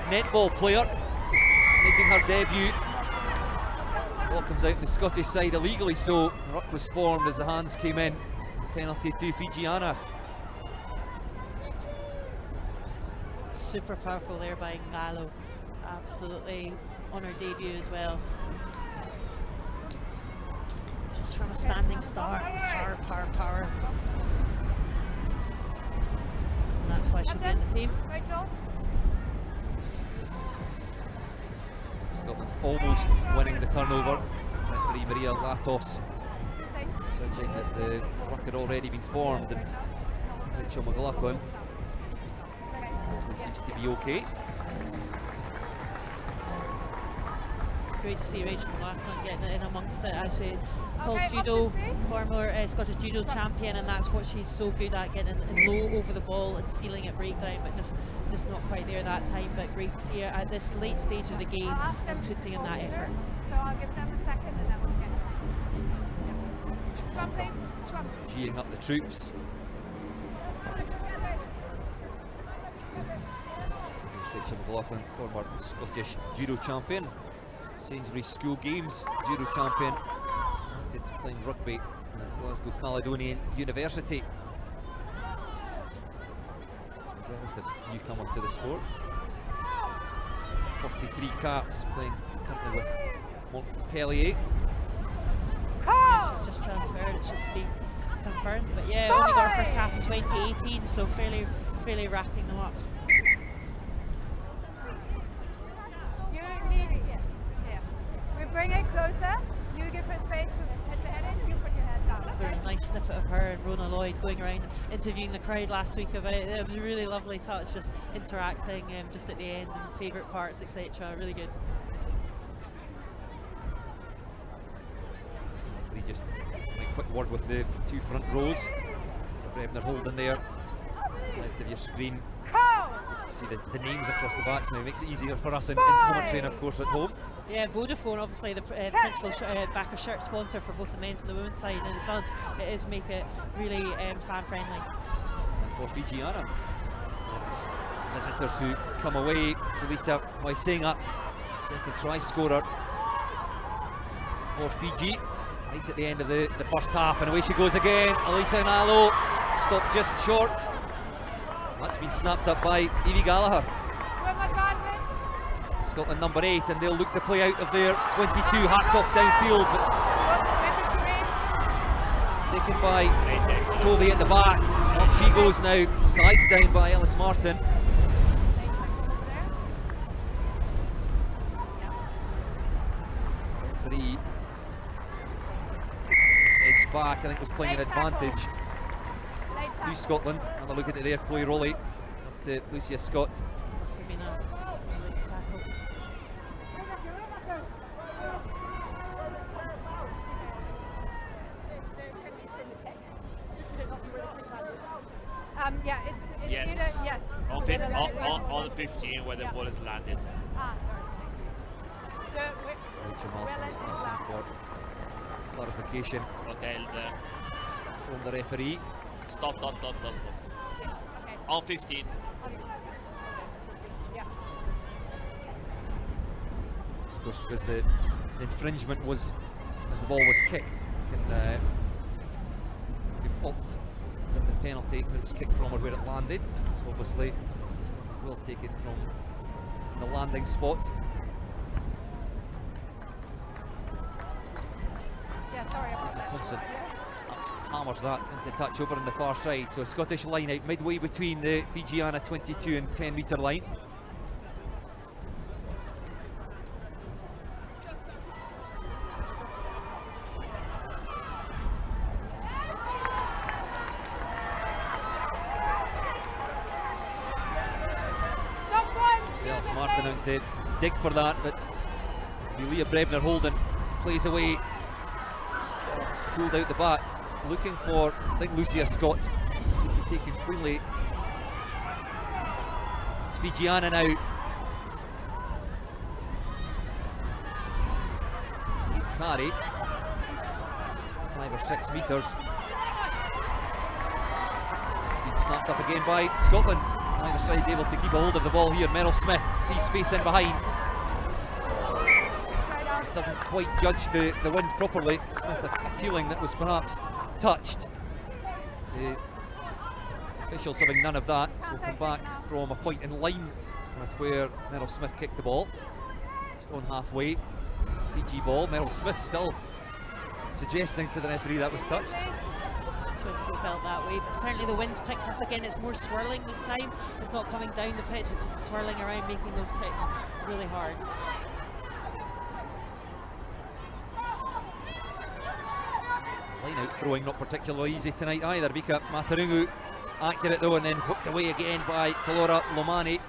netball player making her debut. Ball comes out the Scottish side illegally, so the ruck was formed as the hands came in. Penalty to Fijiana. Super powerful there by Ngalo, absolutely on her debut as well. Just from a standing start, power. And that's why she'll be in the team. Rachel. Scotland almost winning the turnover. Referee Maria Latos judging that the ruck had already been formed, and Rachel McLaughlin seems to be okay. Great to see Rachel McLaughlin getting in amongst it, as she called judo, former Scottish judo champion, and that's what she's so good at, getting low over the ball and sealing it breakdown, but just not quite there that time. But great to see her at this late stage of the game and putting in that effort. So I'll give them a second and then we'll get Scrum, please. Scrum. Geeing up the troops. Rachel McLaughlin, former Scottish judo champion, Sainsbury's School Games judo champion, started playing rugby at Glasgow Caledonian University. A relative newcomer to the sport. 43 caps, playing currently with Montpellier. Yeah, she's just transferred, it's just been confirmed. But yeah, only got her first cap in 2018, so fairly wrapping them up. You need it. Yeah. We bring it closer. You give her space to hit the head in. You put your head down. There was a nice snippet of her and Rona Lloyd going around interviewing the crowd last week about it. It was a really lovely touch, just interacting just at the end and favourite parts, etc. Really good. We just make a quick word with the two front rows. Brebner holding there, left of your screen. See the names across the backs now, it makes it easier for us in commentary and of course at home. Yeah, Vodafone obviously the principal back of shirt sponsor for both the men's and the women's side, and it is make it really fan friendly. And for Fijiana, it's visitors who come away. Salita Waisenga, second try scorer for Fiji, right at the end of the first half, and away she goes again. Elisa Nalo stopped just short. That's been snapped up by Evie Gallagher. Swim advantage. Scotland number 8, and they'll look to play out of their 22, hacked off downfield. Taken by Tovey at the back. Off she goes now, side down by Ellis Martin. Referee heads back, I think was playing an advantage to Scotland. Have a look at it there, Chloe Rowley off to Lucia Scott. Must have been a late tackle. Yeah, it's Yes. either, yes. On 15 where the ball is landed. Rachel Malcolm just asking for clarification Okay, from the referee. stop. Okay. On 15. Yeah. Of course, because the infringement was as the ball was kicked. Can opt that the penalty that it was kicked from or where it landed. So obviously, Scotland will take it from the landing spot. Yeah, sorry about Lisa that. Thompson hammers that into touch over on the far side. So Scottish line out midway between the Fijiana 22 and 10 metre line. Ellis Martin out to dig for that, but Leah Brebner holding, plays away, pulled out the back, looking for, I think, Lucia Scott, taken cleanly. It's Fijiana now. Need to carry, 5 or 6 metres. It's been snapped up again by Scotland. Either side able to keep a hold of the ball here. Meryl Smith sees space in behind. Just doesn't quite judge the wind properly. Smith appealing that was perhaps touched. The officials having none of that. So we'll come back from a point in line with where Meryl Smith kicked the ball. Just on halfway. Fiji ball. Meryl Smith still suggesting to the referee that was touched. She obviously felt that way, but certainly the wind's picked up again. It's more swirling this time. It's not coming down the pitch, it's just swirling around, making those kicks really hard. Line out throwing not particularly easy tonight either. Vika Matarungu accurate though, and then hooked away again by Kalora Lomani.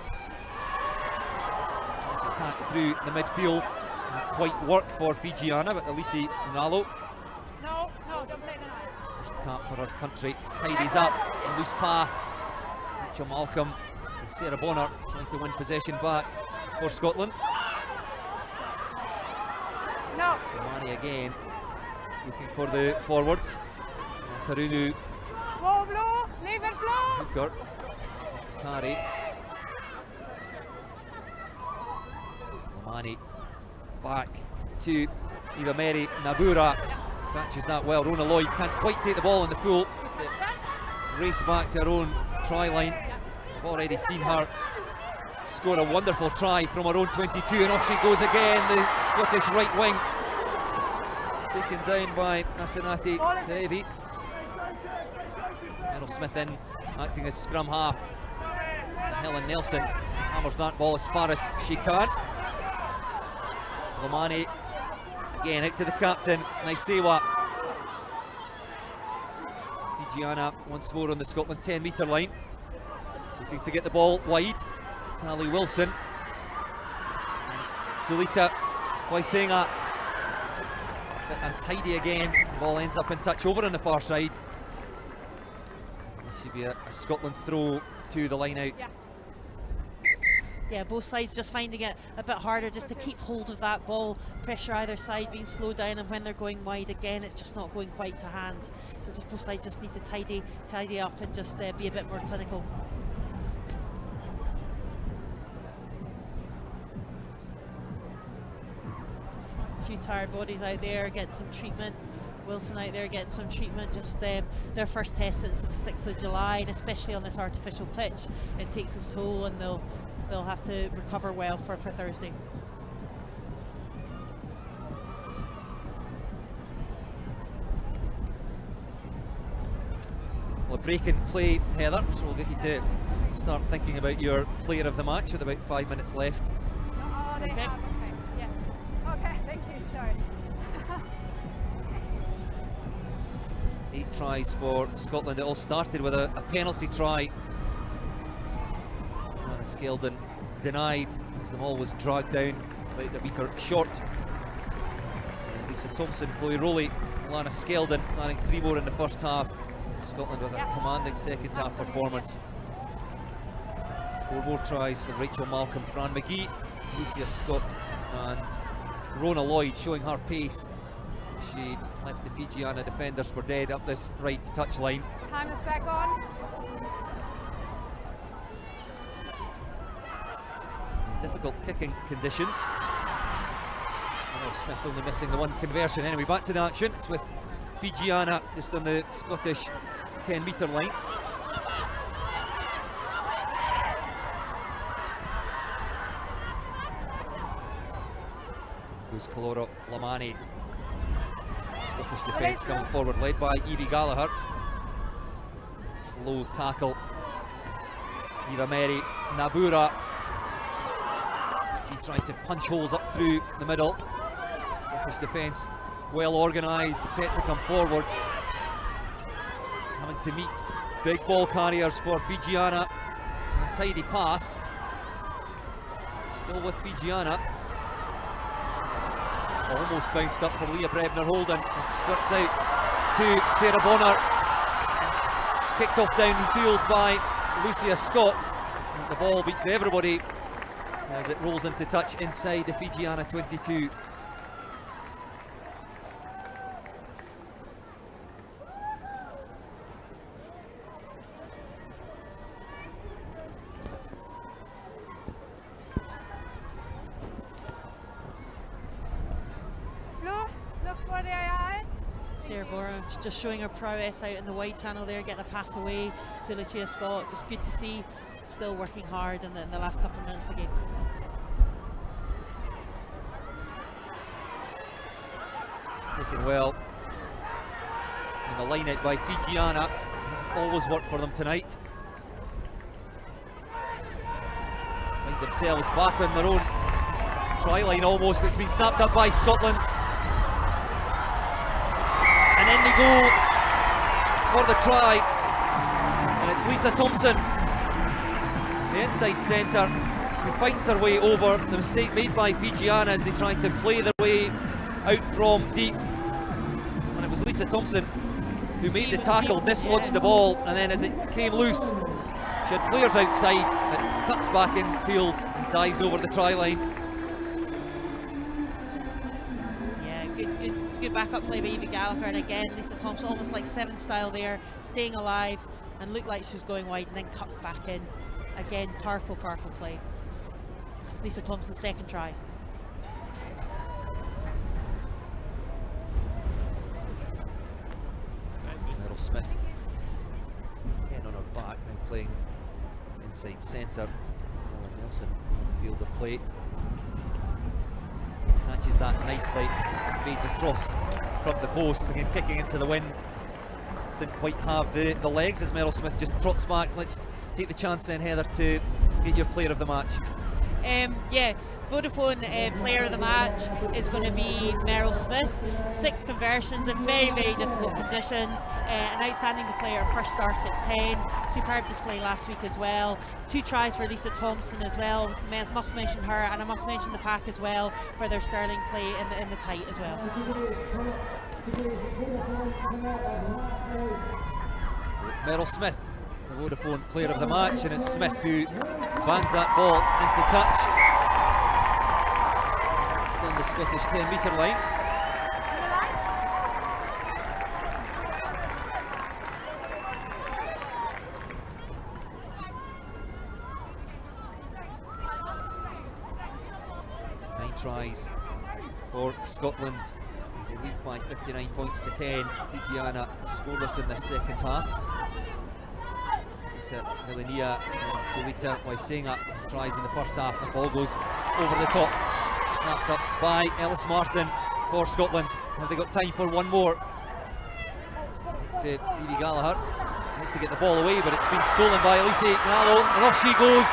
Trying to attack through the midfield. Doesn't quite work for Fijiana, but Elise Nalo. No, don't play the knife. First cap for her country. Tidies up. A loose pass. Rachel Malcolm and Sarah Bonner trying to win possession back for Scotland. No. It's Lomani again. looking for the forwards. Tarunu, Go blue, leave it blue. Hooker, Kari, Omani, back to Eva Mary, Nabura catches that well. Rona Lloyd can't quite take the ball in the full. Just to race back to her own try line. I've already seen her score a wonderful try from her own 22, and off she goes again. The Scottish right wing taken down by Asenati Serevi. Errol Smith in, acting as scrum half. And Helen Nelson hammers that ball as far as she can. Lomani again out to the captain, Naisewa. Fijiana once more on the Scotland 10-metre line, looking to get the ball wide. Tally Wilson, Sulita Waisenga, bit untidy again. The ball ends up in touch over on the far side. This should be a Scotland throw to the line out. Yeah, both sides just finding it a bit harder just to keep hold of that ball. Pressure either side being slowed down, and when they're going wide again, it's just not going quite to hand. So just both sides just need to tidy up and just be a bit more clinical. A few tired bodies out there getting some treatment. Wilson out there getting some treatment, just their first test since the 6th of July, and especially on this artificial pitch, it takes its toll, and they'll have to recover well for Thursday. Well, a break in play, Heather, so we'll get you to start thinking about your player of the match with about 5 minutes left. Oh, they have, okay, yes. Okay, thank you, sorry. 8 tries for Scotland. It all started with a penalty try. Lana Skeldon denied as the ball was dragged down about a metre short. And Lisa Thompson, Chloe Rowley, Lana Skeldon manning 3 more in the first half. Scotland with a commanding second half performance. 4 more tries for Rachel Malcolm, Fran McGee, Lucia Scott and Rona Lloyd, showing her pace. She left the Fijiana defenders for dead up this right touchline. Time is back on. Difficult kicking conditions. Smith only missing the 1 conversion. Anyway, back to the action. It's with Fijiana just on the Scottish 10-metre line. Goes Kalora Lamani. Scottish defence coming forward, led by Evie Gallagher. Slow tackle. Eva Mary, Nabura. She tried to punch holes up through the middle. Scottish defence well organised, set to come forward. Having to meet big ball carriers for Fijiana. Untidy pass. Still with Fijiana. Almost bounced up for Leah Brebner Holden and squirts out to Sarah Bonner. Kicked off downfield by Lucia Scott. And the ball beats everybody as it rolls into touch inside the Fijiana 22. Sarah Bonner just showing her prowess out in the wide channel there, getting a pass away to Lucia Scott. Just good to see, still working hard in the last couple of minutes of the game. Taken well in the line out by Fijiana. Hasn't always worked for them tonight. Find themselves back on their own try line almost. It's been snapped up by Scotland. And in they go for the try. And it's Lisa Thompson, the inside centre, who fights her way over. The mistake made by Fijiana as they tried to play their way out from deep. And it was Lisa Thompson who made the tackle, dislodged the ball, and then as it came loose, she had players outside, it cuts back in field and dives over the try line. Yeah, good good backup play by Evie Gallagher, and again Lisa Thompson, almost like 7 style there, staying alive and looked like she was going wide and then cuts back in. Again, powerful play. Lisa Thompson's second try. Meryl Smith, 10 on her back, now playing inside centre. Paula Nelson on the field of play. Catches that nicely, just fades across from the post, again kicking into the wind. Just didn't quite have the legs as Meryl Smith just trots back. Let's take the chance then, Heather, to get your player of the match. Yeah, Vodafone player of the match is going to be Meryl Smith. 6 conversions in very, very difficult conditions. An outstanding player, first start at 10. Superb display last week as well. 2 tries for Lisa Thompson as well. Must mention her, and I must mention the pack as well for their sterling play in the tight as well. Meryl Smith, the Vodafone player of the match, and it's Smith who bangs that ball into touch. Still on the Scottish 10-metre line. Nine tries for Scotland as they lead by 59 points to 10. Fijiana scoreless in the second half. Helenia and Selita Waisenga tries in the first half. The ball goes over the top, snapped up by Ellis Martin for Scotland. Have they got time for one more? To Evie Gallagher, needs to get the ball away, but it's been stolen by Elise Gallo, and off she goes,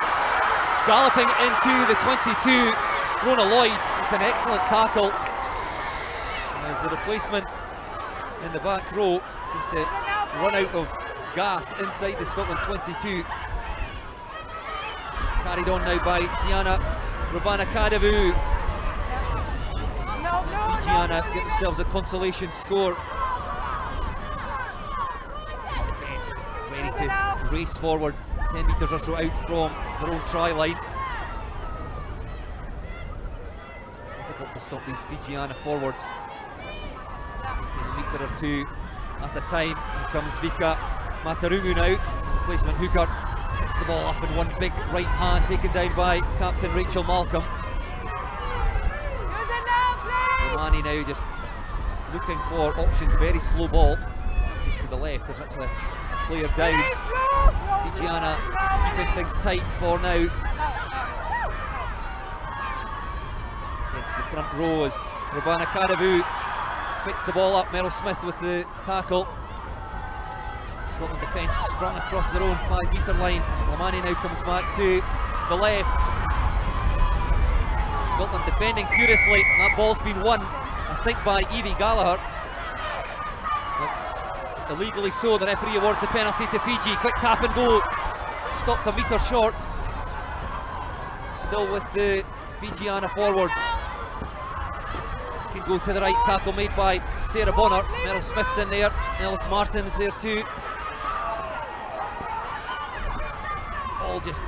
galloping into the 22. Rona Lloyd makes an excellent tackle as the replacement in the back row seemed to run out of gas inside the Scotland 22. Carried on now by Tiana Robana Kadavu. Fijiana get themselves a consolation score. Scottish defence ready to race forward, 10 metres or so out from their own try line. Difficult to stop these Fijiana forwards. A metre or two at a time. Here comes Vika Matarungu now, replacement hooker, picks the ball up in one big right hand, taken down by captain Rachel Malcolm. Romani now just looking for options, very slow ball. This is to the left, there's actually a player down. Fijiana keeping things tight for now. Against the front row as Robana Kadavu picks the ball up, Meryl Smith with the tackle. Scotland defence strung across their own 5-metre line. Lamani now comes back to the left. Scotland defending furiously. That ball's been won, I think, by Evie Gallagher. But illegally so, the referee awards a penalty to Fiji. Quick tap and go. Stopped a metre short. Still with the Fijiana forwards. Can go to the right, tackle made by Sarah Bonner. Meryl Smith's in there. Ellis Martin's there too. All just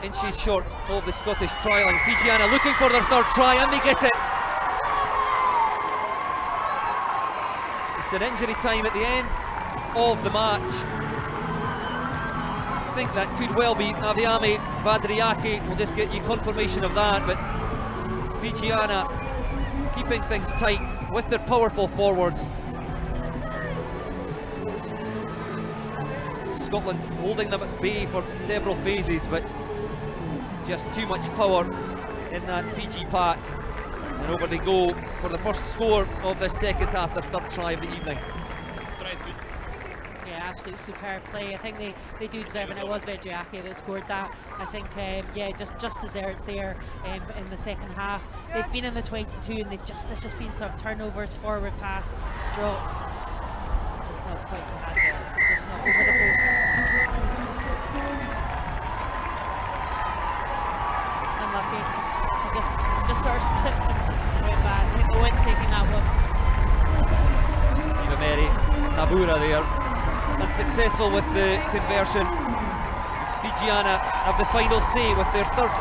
inches short of the Scottish try line. Fijiana looking for their third try, and they get it. It's an injury time at the end of the match. I think that could well be Aviame Vadriaki. We'll just get you confirmation of that, but Fijiana keeping things tight with their powerful forwards. Scotland holding them at bay for several phases, but just too much power in that Fiji pack. And over they go for the first score of this second half, their third try of the evening. Yeah, absolute superb play. I think they do deserve, and it was Vedriaki that scored that. I think, yeah, just deserves there in the second half. They've been in the 22, and there's just been some turnovers, forward pass, drops. Just not quite to have there. Just not over the post. Unlucky. She just sort of slipped and went back. Hit the wind taking that one. Eva Mary Nabura there, unsuccessful with the conversion. Fijiana have the final say with their third